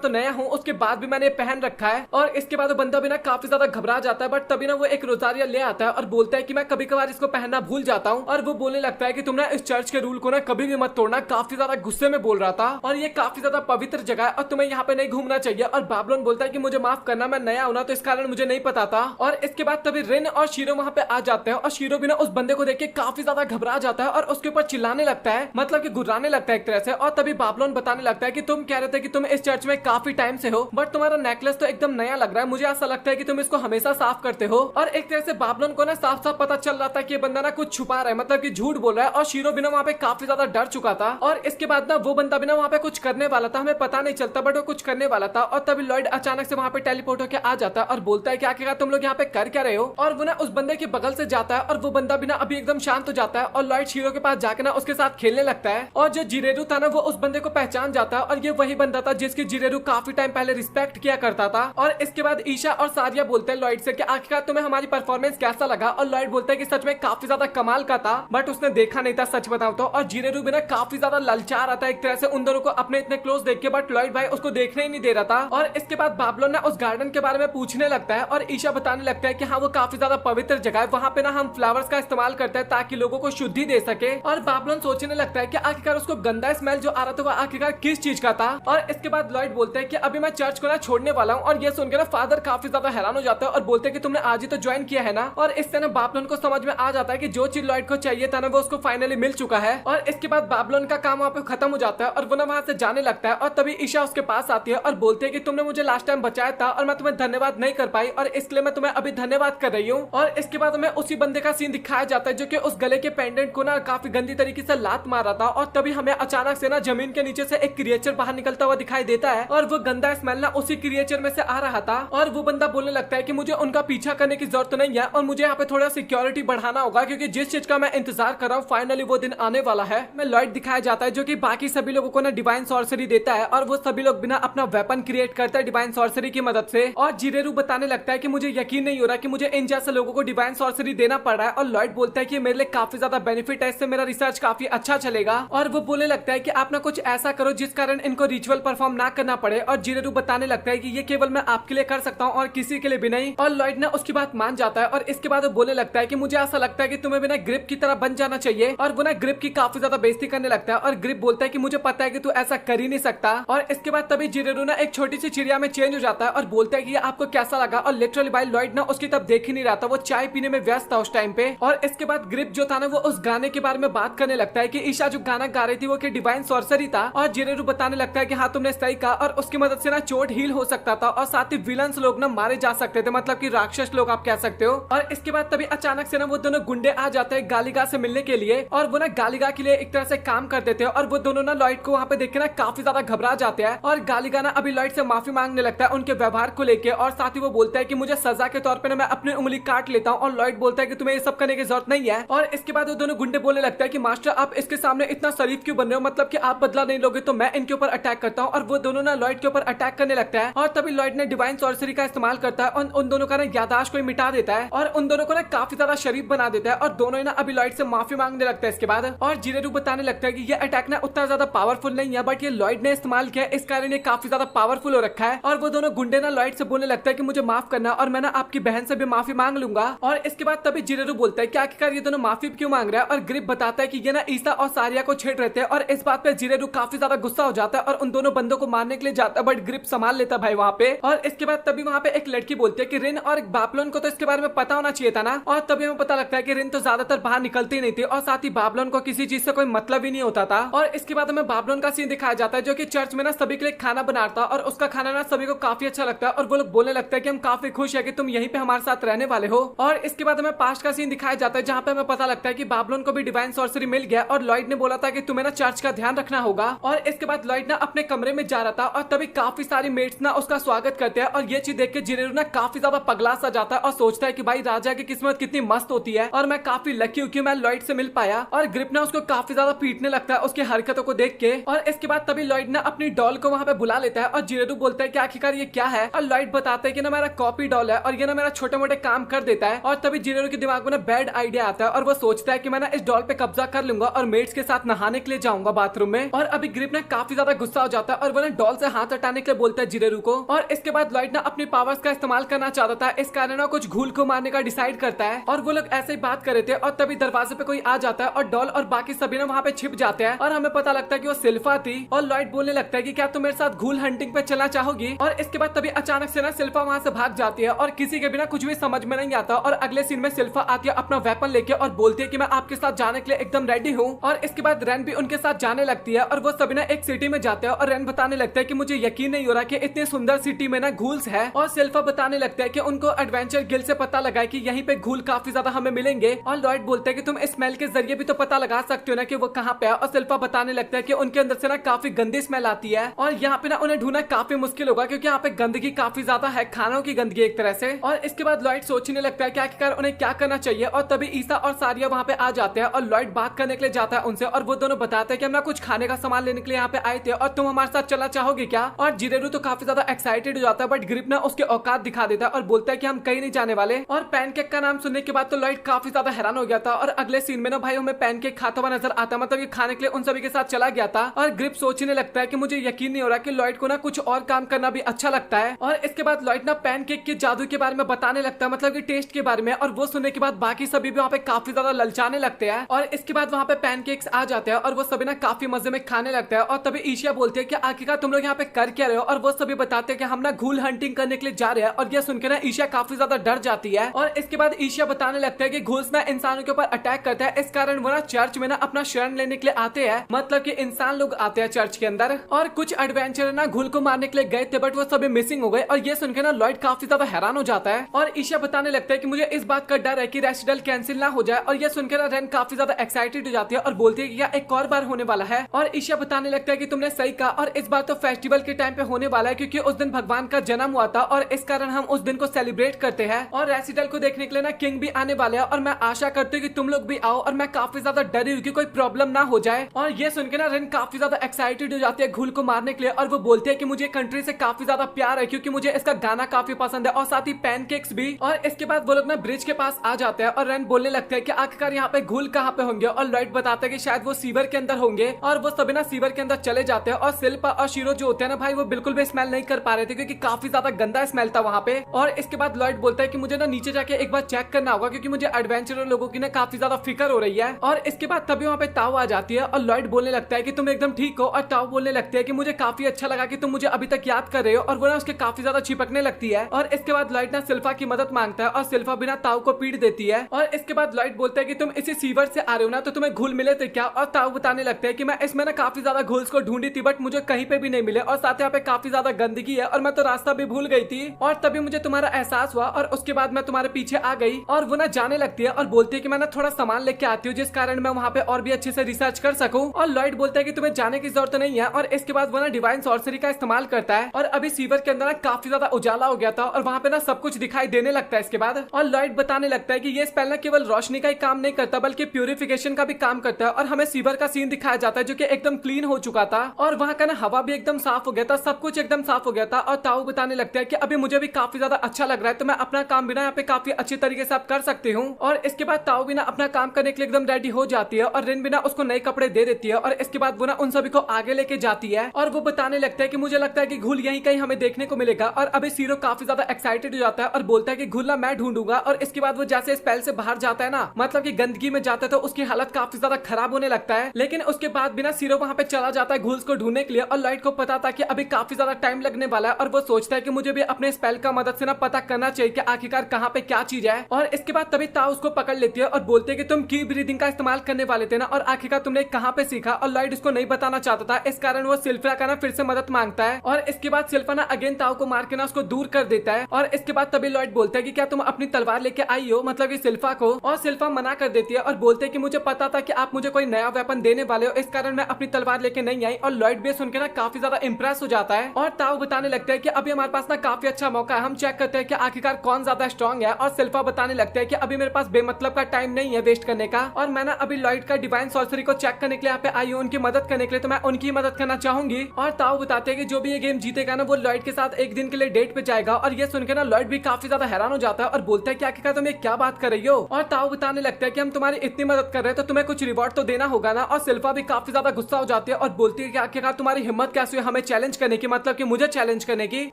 तो नया हूँ, उसके बाद भी मैंने पहन रखा है। और इसके बाद वो बंदा भी ना काफी ज्यादा घबरा जाता है, बट तभी ना वो एक रोजारिया ले आता है और बोलता है कि मैं कभी कभार इसको पहनना भूल जाता हूँ। और वो बोलने लगता है कि तुम ना इस चर्च के रूल को ना कभी भी मत तोड़ना। काफी ज्यादा गुस्से में बोल रहा था और ये काफी ज्यादा पवित्र जगह है और तुम्हें यहाँ पे नहीं घूमना चाहिए। और बाबलोन बोलता है कि मुझे माफ करना, मैं नया हूं ना, तो इस कारण मुझे नहीं पता था। और इसके बाद तभी रिन और शीरो वहाँ पे आ जाते हैं और शीरो भी ना उस बंदे को देख के काफी ज्यादा घबरा जाता है और उसके ऊपर चिल्लाने लगता है, मतलब कि गुर्राने लगता है एक तरह से। और तभी बाबलोन बताने लगता है कि तुम कह रहे थे कि तुम इस चर्च में काफी टाइम से हो, बट तुम्हारा नेकलेस तो एकदम नया लग रहा है, मुझे ऐसा लगता है कि तुम इसको हमेशा साफ करते हो। और एक तरह से बाबलोन को ना साफ साफ पता चल रहा था कि ये बंदा ना कुछ छुपा रहा है, मतलब कि झूठ बोल रहा है। और शीरो भी ना वहाँ पे काफी ज्यादा डर चुका था। और इसके बाद ना वो बंदा भी ना वहाँ पे कुछ करने वाला था, हमें पता नहीं चलता, बट वो कुछ करने वाला था। और तभी लॉयड अचानक से वहाँ पे टेलीपोर्ट होकर आ जाता है और बोलता है कि आखिरकार तुम लोग यहाँ पे कर क्या रहे हो। और वो ना उस बंदे के बगल से जाता है और वो बंदा भी ना अभी एकदम शांत हो जाता है और लॉयड शीरो के पास जाके ना उसके साथ खेलने लगता है। और जो जिरेरू था ना वो उस बंदे को पहचान जाता है और ये वही बंदा था जिसकी जिरेरू काफी टाइम पहले रिस्पेक्ट किया करता था। और इसके बाद ईशा और सारिया बोलते हैं लॉयड से कि आखिरकार तुम्हें हमारी परफॉर्मेंस कैसा लगा। और लॉयड बोलता है कि सच में काफी ज्यादा कमाल का था, बट उसने देखा नहीं था सच बताऊं तो। और जिरेरू भी ना काफी ज्यादा ललचा रहा था एक तरह से उन दोनों को अपने इतने क्लोज देख के, बट लॉयड भाई उसको देखने ही नहीं दे रहा था। और इसके बाद बाबलोन ना उस गार्डन के बारे में पूछने लगता है और ईशा बताने लगता है कि हाँ वो काफी ज्यादा पवित्र जगह है, वहाँ पे ना हम फ्लावर्स का इस्तेमाल करते हैं ताकि लोगों को शुद्धि दे सके। और बाबलोन सोचने लगता है कि आखिरकार उसको गंदा स्मेल जो आ रहा था वो आखिरकार किस चीज का था। और इसके बाद लॉयड बोलते हैं कि अभी मैं चर्च को ना छोड़ने वाला हूँ। और ये सुनकर ना फादर काफी ज्यादा हैरान हो जाता है और बोलते हैं कि तुमने आज ही तो ज्वाइन किया है ना। और इससे ना बाबलोन को समझ में आ जाता है कि जो चीज लॉयड को चाहिए था ना वो उसको फाइनली मिल चुका है। और इसके बाद बाबलोन का काम वहाँ पे खत्म हो जाता है और वो ना वहाँ से जाने लगता है। और तभी ईशा उसके पास आती है और बोलते हैं कि तुमने मुझे लास्ट टाइम बचाया था और मैं तुम्हें धन्यवाद नहीं कर पाई और इसलिए मैं तुम्हें अभी धन्यवाद कर रही हूँ। और इसके बाद हमें उसी बंदे का सीन दिखाया जाता है जो कि उस गले के पेंडेंट को ना काफी गंदी तरीके से लात मार रहा था। और तभी हमें अचानक से ना जमीन के नीचे से एक क्रिएचर बाहर निकलता हुआ दिखाई देता है और वो गंदा स्मेल ना उसी क्रिएचर में से आ रहा था। और वो बंदा बोलने लगता है कि मुझे उनका पीछा करने की जरूरत नहीं है और मुझे यहाँ पे थोड़ा सिक्योरिटी बढ़ाना होगा, क्योंकि जिस चीज का मैं इंतजार कर रहा हूँ फाइनली वो दिन आने वाला है। मैं लॉयड दिखाया जाता है जो कि बाकी सभी लोगों को ना डिवाइन सॉर्सरी देता है और वो सभी लोग बिना अपना वेपन क्रिएट करता है डिवाइन सॉर्सरी की मदद से। और जिरेरू बताने लगता है कि मुझे यकीन नहीं हो रहा कि मुझे इन जैसे लोगों को डिवाइन सॉर्सरी देना पड़ रहा है। और लॉयड बोलता है कि मेरे लिए काफी ज्यादा बेनिफिट है, इससे मेरा रिसर्च काफी अच्छा चलेगा। और वो बोलने लगता है कि आप ना कुछ ऐसा करो जिस कारण इनको रिचुअल परफॉर्म ना करना पड़े। और जिरेरू बताने लगता है कि ये केवल मैं आपके लिए कर सकता हूँ और किसी के लिए भी नहीं। और लॉयड ना उसकी बात मान जाता है और इसके बाद वो बोलने लगता है कि मुझे ऐसा लगता है कि तुम्हें भी ना ग्रिप की तरह बन जाना चाहिए। और वो ना ग्रिप की काफी ज्यादा बेइज्जती करने लगता है और ग्रिप बोलता है कि मुझे पता है कि तू ऐसा कर ही नहीं सकता। और इसके बाद तभी जिरेरू ना एक छोटी सी चिड़िया में चेंज हो जाता है और बोलता है कि ये आपको कैसा लगा। और लिटरली भाई लॉयड ना उसकी तब देख ही नहीं रहा था, वो चाय पीने में व्यस्त था उस टाइम पे। और इसके बाद ग्रिप जो था ना वो उस गाने के बारे में बात करने लगता है कि ईशा जो गाना गा रही थी वो कि डिवाइन सॉर्सरी था। और जिरेरू बताने लगता है कि हाँ तुमने सही कहा और उसकी मदद से ना चोट हील हो सकता था और साथ ही विलन्स लोग ना मारे जा सकते थे, मतलब कि राक्षस लोग आप कह सकते हो। और इसके बाद तभी अचानक से ना वो दोनों गुंडे आ जाते हैं गालिगा से मिलने के लिए और वो ना गालिगा के लिए एक तरह से काम कर देते हैं। और वो दोनों ना लॉयड को वहाँ पे देख के ना काफी ज्यादा घबरा जाते हैं और गालिगा ना अभी लॉयड से माफी मांगने लगता है उनके व्यवहार को लेके। और साथ ही वो बोलता है कि मुझे सजा के तौर पे ना मैं अपनी उंगली काट लेता हूँ। और लॉयड बोलता है कि तुम्हें ये सब करने की जरूरत नहीं है। और इसके बाद वो दोनों गुंडे बोलने लगता है कि मास्टर आप इसके सामने इतना शरीफ क्यों बन रहे हो, मतलब कि आप बदला नहीं लोगे तो मैं इनके ऊपर अटैक करता हूँ। और वो दोनों ना लॉयड के ऊपर अटैक करने लगता है और तभी लॉयड ने डिवाइन सॉर्सरी का इस्तेमाल करता है और उन दोनों का ना याददाश्त को मिटा देता है और उन दोनों को ना काफी ज्यादा शरीफ बना देता है। और दोनों ही ना अभी लॉयड से माफी मांगने लगता है इसके बाद। और जिरेरू बताने लगता है कि ये अटैक ना उतना ज्यादा पावरफुल नहीं है, बट ये लॉयड ने इस्तेमाल किया इस कारण ये काफी ज्यादा पावरफुल हो रखा है। और वो दोनों गुंडे ना लॉयड से बोलने लगता है कि मुझे माफ करना और मैं ना आपकी बहन से भी माफी मांग लूंगा। और इसके बाद तभी जिरेरू बोलता है कि आखिरकार ये दोनों माफी क्यों मांग रहा है। और ग्रिप बताता है कि ये ना ईसा और सारिया को छेड़ रहे थे और इस बात पे जिरेरू काफी ज्यादा गुस्सा हो जाता है और उन दोनों बंदों को मारने के लिए जाता है, बट ग्रिप संभाल लेता भाई वहाँ पे। और इसके बाद तभी वहाँ पे एक लड़की बोलती है कि रिन और बाबलोन को तो इसके बारे में पता होना चाहिए था ना। और तभी हमें पता लगता है कि रिन तो ज्यादातर बाहर निकलती नहीं थी और साथ ही बाबलोन को किसी चीज से कोई मतलब ही नहीं होता था। और इसके बाद हमें बाबलोन का सीन दिखाया जाता है जो कि चर्च में ना सभी के लिए खाना बनाता और उसका खाना ना सभी को काफी अच्छा लगता है और वो लोग बोलने लगता है कि हम काफी खुश है कि तुम यहीं पे हमारे साथ रहने वाले हो। और इसके बाद हमें पास्ट का सीन दिखाया जाता है जहाँ पे हमें पता लगता है कि बाबलोन को भी डिवाइन सॉर्सरी मिल गया और लॉयड ने बोला था कि तुम्हें ना चर्च का ध्यान रखना होगा। और इसके बाद लॉयड ना अपने कमरे में जा रहा था और तभी काफी सारी मेट्स ना उसका स्वागत करते हैं और ये चीज देख के जिरेरू ना काफी ज्यादा पगला सा जाता है और सोचता है कि भाई राजा की किस्मत कितनी मस्त होती है और मैं काफी लकी हूँ कि मैं लॉयड से मिल पाया। और ग्रिप ना उसको काफी ज्यादा पीटने लगता है उसकी हरकतों को देख के। और इसके बाद तभी लॉयड ना अपनी डॉल को वहाँ पे बुला लेता है और जिरेरू बोलता है कि आखिरकार ये क्या है। और लॉयड बताता है कि ना मेरा कॉपी डॉल है और ये ना मेरा छोटे मोटे काम कर देता है। और तभी जिरेरू के दिमाग में ना बैड आइडिया आता है और वो सोचता है कि मैं ना इस डॉल पे कब्जा कर लूंगा और मेट्स के साथ नहाने के लिए जाऊंगा बाथरूम में। और अभी ग्रिप ना काफी ज्यादा गुस्सा हो जाता है और वो ना डॉल से हाथ हटाने के लिए बोलता है जिरेरू को। और इसके बाद लॉयड ना अपनी पावर्स का इस्तेमाल करना चाहता था, इस कारण ना कुछ घूल को मारने का डिसाइड करता है। और वो लोग ऐसे ही बात कर रहे थे और तभी दरवाजे पे कोई आ जाता है और डॉल और बाकी सभी ना वहाँ पे छिप जाते हैं और हमें पता लगता है कि वो सिल्फा थी। और लॉयड बोलने लगता है कि क्या तुम मेरे साथ घूल हंटिंग पे चलना चाहोगी। और इसके बाद तभी अचानक से ना सिल्फा वहाँ से भाग जाती है और किसी के बिना कुछ भी समझ में नहीं आता। और अगले सीन में सिल्फा आती है अपना वेपन लेके और बोलती है कि मैं आपके साथ जाने के लिए एकदम रेडी हूँ। और इसके बाद रेन भी उनके साथ जाने लगती है और वो सभी ना एक सिटी में जाते हैं। और रेन बताने लगता है कि मुझे यकीन नहीं हो रहा कि इतनी सुंदर सिटी में ना घूल्स है। और सिल्फा बताने लगता है कि उनको एडवेंचर गिल्ड से पता लगा है कि यहीं पे घूल काफी ज्यादा हमें मिलेंगे। और लॉयड बोलते हैं कि तुम स्मेल के जरिए भी तो पता लगा सकते हो ना कि वो कहाँ पे है। और सिल्फा बताने लगता है कि उनके अंदर से ना काफी गंदी स्मेल आती है और यहाँ पे ना उन्हें ढूंढना काफी मुश्किल होगा क्योंकि यहाँ पे गंदगी काफी ज्यादा है, खानों की गंदगी एक तरह से। और इसके बाद लॉयड सोचने लगता है कि आखिरकार उन्हें क्या करना चाहिए। और तभी ईसा और सारिया वहाँ पे आ जाते हैं और लॉयड बात करने के लिए जाता है उनसे और वो दोनों बताते हैं कि हम ना कुछ खाने का सामान लेने के लिए यहाँ पे आए थे और तुम हमारे साथ चलना चाहोगे क्या। और जिरेरू तो काफी ज्यादा एक्साइटेड हो जाता है बट ग्रिप ना उसके औकात दिखा देता है और बोलता है कि हम कहीं नहीं जाने वाले। और पैनकेक का नाम सुनने के बाद तो लॉयड काफी ज्यादा हैरान हो गया था और अगले सीन में ना भाई हमें पैनकेक खाता हुआ नजर आता, मतलब ये खाने के लिए उन सभी के साथ चला गया था। और ग्रिप सोचने लगता है कि मुझे यकीन नहीं हो रहा कि लॉयड को ना कुछ और काम करना भी अच्छा लगता है। और इसके बाद लॉयड ना पैनकेक के जादू के बारे में बताने लगता है, मतलब कि टेस्ट के बारे में। और वो सुनने के बाद बाकी सभी भी वहाँ पे काफी ज्यादा ललचाने लगते हैं। और इसके बाद वहाँ पे पैनकेक्स आ जाते हैं और वो सभी ना काफी मजे में खाने लगते हैं। और तभी ईशिया बोलती है कि आखिरकार तुम लोग यहाँ पे कर क्या रहे हो। और वो सभी बताते हैं कि हम ना घूल हंटिंग करने के लिए जा रहे हैं। और ये सुन के ना ईशिया काफी ज्यादा डर जाती है। और इसके बाद ईशिया बताने लगता है कि घूल्स ना इंसानों के ऊपर अटैक करता है, इस कारण वो ना चर्च में ना अपना शरण लेने के लिए आते हैं, मतलब कि इंसान लोग आते हैं चर्च के अंदर। और कुछ एडवेंचर ना घूल को मारने के लिए गए थे बट वो सभी मिसिंग हो गए। और ये सुनकर ना लॉयड काफी ज्यादा हैरान हो जाता है। और ईशिया बताने लगता है कि मुझे इस बात का डर है कि रेसिडल कैंसिल ना हो जाए। और ये सुनकर ना रेन काफी ज्यादा एक्साइटेड हो जाती है और बोलती है कि यह एक और बार होने वाला है। और ईशिया बताने लगता है कि तुमने सही कहा और इस बार तो फेस्टिवल के टाइम पे होने वाला है क्योंकि उस दिन भगवान का जन्म हुआ था और इस कारण हम उस दिन को सेलिब्रेट करते हैं। और रेसिडल को देखने के लिए ना किंग भी आने वाले हैं और मैं आशा करती हूँ कि तुम लोग भी आओ। और मैं काफी ज्यादा डरी हूँ कि कोई प्रॉब्लम ना हो जाए। और ये सुनकर ना रेन काफी ज्यादा एक्साइटेड हो जाती है घूल को मारने के लिए। और वो बोलती है कि मुझे कंट्री से काफी ज्यादा प्यार है क्योंकि मुझे इसका गाना काफी पसंद है और साथ ही पैनकेक्स भी। और इसके बाद वो लोग ना ब्रिज के पास आ जाते हैं और रेन बोलने लगते हैं कि आखिरकार यहाँ पे घूल कहाँ पे होंगे। और लॉयड बताते हैं कि शायद वो सीवर के अंदर होंगे। और वो सभी ना सीवर के अंदर चले जाते हैं। और शिल्पा और शीरो जो होते हैं ना भाई वो बिल्कुल भी स्मेल नहीं कर पा रहे थे क्योंकि काफी ज्यादा गंदा स्मेल था वहाँ पे। और इसके बाद लॉयड बोलता है कि मुझे ना नीचे जाके एक बार चेक करना होगा क्योंकि मुझे एडवेंचरर लोगों की ना काफी ज्यादा फिक्र हो रही है। और इसके बाद तभी वहाँ पे ताऊ आ जाती है और लॉयड बोलने लगता है कि तुम एकदम ठीक हो। और ताऊ बोलने लगते हैं कि मुझे काफी अच्छा लगा कि तुम मुझे अभी तक याद कर रहे हो। और वो ना उसके काफी ज्यादा चिपकने लगती है। और इसके बाद लॉयड ना सिल्फा की मदद मांगता है और सिल्फा बिना ताऊ को पीट देती है। और इसके बाद लॉयड बोलता है कि तुम इसी सीवर से आ रहे हो ना, तो तुम्हें घुल मिले थे क्या। और ताऊ बताने लगते हैं कि मैं इसमें ना काफी ज्यादा घुल्स को ढूंढी थी बट मुझे कहीं पे भी नहीं मिले और साथ यहाँ पे काफी ज्यादा गंदगी है और मैं तो रास्ता भी भूल गई थी। और तभी मुझे तुम्हारा एहसास हुआ और उसके बाद मैं तुम्हारे पीछे आ गई। और वो ना जाने लगती है और बोलती है कि मैं ना थोड़ा सामान लेके आती हूँ जिस कारण मैं वहाँ पे और भी अच्छे से रिसर्च कर सकूं। और लॉयड बोलता है कि तुम्हें जाने की जरूरत नहीं है। और इसके बाद वो ना डिवाइन सॉर्सरी का इस्तेमाल करता है और अभी सीवर के अंदर ना काफी ज्यादा उजाला हो गया था और वहाँ पे ना सब कुछ दिखाई देने लगता है इसके बाद। और लॉयड बताने लगता है कि ये स्पेल ना केवल रोशनी का ही काम नहीं करता बल्कि प्यूरिफिकेशन का भी काम करता है। और हमें सीवर का सीन दिखाया जाता है जो कि एकदम क्लीन हो चुका था और वहाँ का ना हवा भी एकदम साफ हो गया था, सब कुछ एकदम साफ हो गया था। और ताऊ बताने लगता है कि अभी मुझे भी काफी ज्यादा अच्छा लग रहा है तो मैं अपना काम भी ना यहाँ पे काफी अच्छे तरीके से आप कर सकती हूँ। और इसके बाद ताऊ भी ना अपना काम करने के लिए एकदम रेडी हो जाती है और रिन भी ना उसको नए कपड़े दे देती है। और इसके बाद वो ना उन सभी को आगे लेके जाती है और वो बताने लगता है कि मुझे लगता है कि घुल यहीं कहीं हमें देखने को मिलेगा। और अभी सीरो काफी ज्यादा एक्साइटेड हो जाता है और बोलता है कि घुल ना मैं ढूंढूंगा। और इसके बाद वो जैसे स्पेल से बाहर जाता है ना, मतलब कि गंदगी में जाता है तो उसकी हालत काफी ज्यादा खराब होने लगता है। लेकिन उसके बाद भी ना सीरो वहाँ पे चला जाता है घुल्स को ढूंढने के लिए। और लॉयड को पता था कि अभी काफी ज्यादा टाइम लगने वाला है और वो सोचता है कि मुझे भी अपने स्पेल का मदद से ना पता करना चाहिए कि आखिरकार कहाँ पे क्या चीज है। और इसके बाद तभी ताऊ उसको पकड़ लेती है और बोलते है कि तुम की ब्रीदिंग का इस्तेमाल करने वाले थे ना, और आखिरकार तुमने कहाँ पे सीखा। और लॉयड उसको नहीं बताना चाहता था, इस कारण वो सिल्फा का ना फिर से मदद मांगता है। और इसके बाद सिल्फा ना अगेन ताऊ को मार के ना उसको दूर कर देता है। और इसके बाद तभी लॉयड बोलता है कि क्या तुम अपनी तलवार लेके आई हो, मतलब कि सिल्फा को। और सिल्फा मना कर देती है और बोलते है कि मुझे पता था कि आप मुझे कोई नया वेपन देने वाले हो, इस कारण मैं अपनी तलवार लेके नहीं आई। और लॉयड भी सुनकर ना काफी ज्यादा इंप्रेस हो जाता है। और ताऊ बताने लगता है कि अभी हमारे पास ना काफी अच्छा मौका है, हम चेक करते हैं कि आखिरकार कौन ज्यादा स्ट्रॉन्ग है। और सिल्फा बताने लगता है कि अभी मेरे पास बेमतलब का टाइम नहीं है वेस्ट करने का, और मैं ना अभी लॉयड का डिवाइन सॉर्सरी को चेक करने के लिए यहाँ पे आई हूँ उनकी मदद करने के लिए, तो मैं उनकी मदद करना चाहूंगी। और ताऊ बताते हैं कि जो भी ये गेम जीतेगा ना वो लॉयड के साथ एक दिन के लिए डेट पे जाएगा। और ये सुनकर ना लॉयड भी काफी ज्यादा हैरान हो जाता है और बोलता है कि आखिरकार तुम ये क्या बात कर रही हो। और ताऊ बताने लगता है कि हम तुम्हारी इतनी मदद कर रहे हैं तो तुम्हें कुछ रिवॉर्ड तो देना लेना होगा ना। और सिल्फा भी काफी ज्यादा गुस्सा हो जाती है और बोलती है कि आखिरकार तुम्हारी हिम्मत कैसे हुई हमें चैलेंज करने की, मतलब कि मुझे चैलेंज करने की।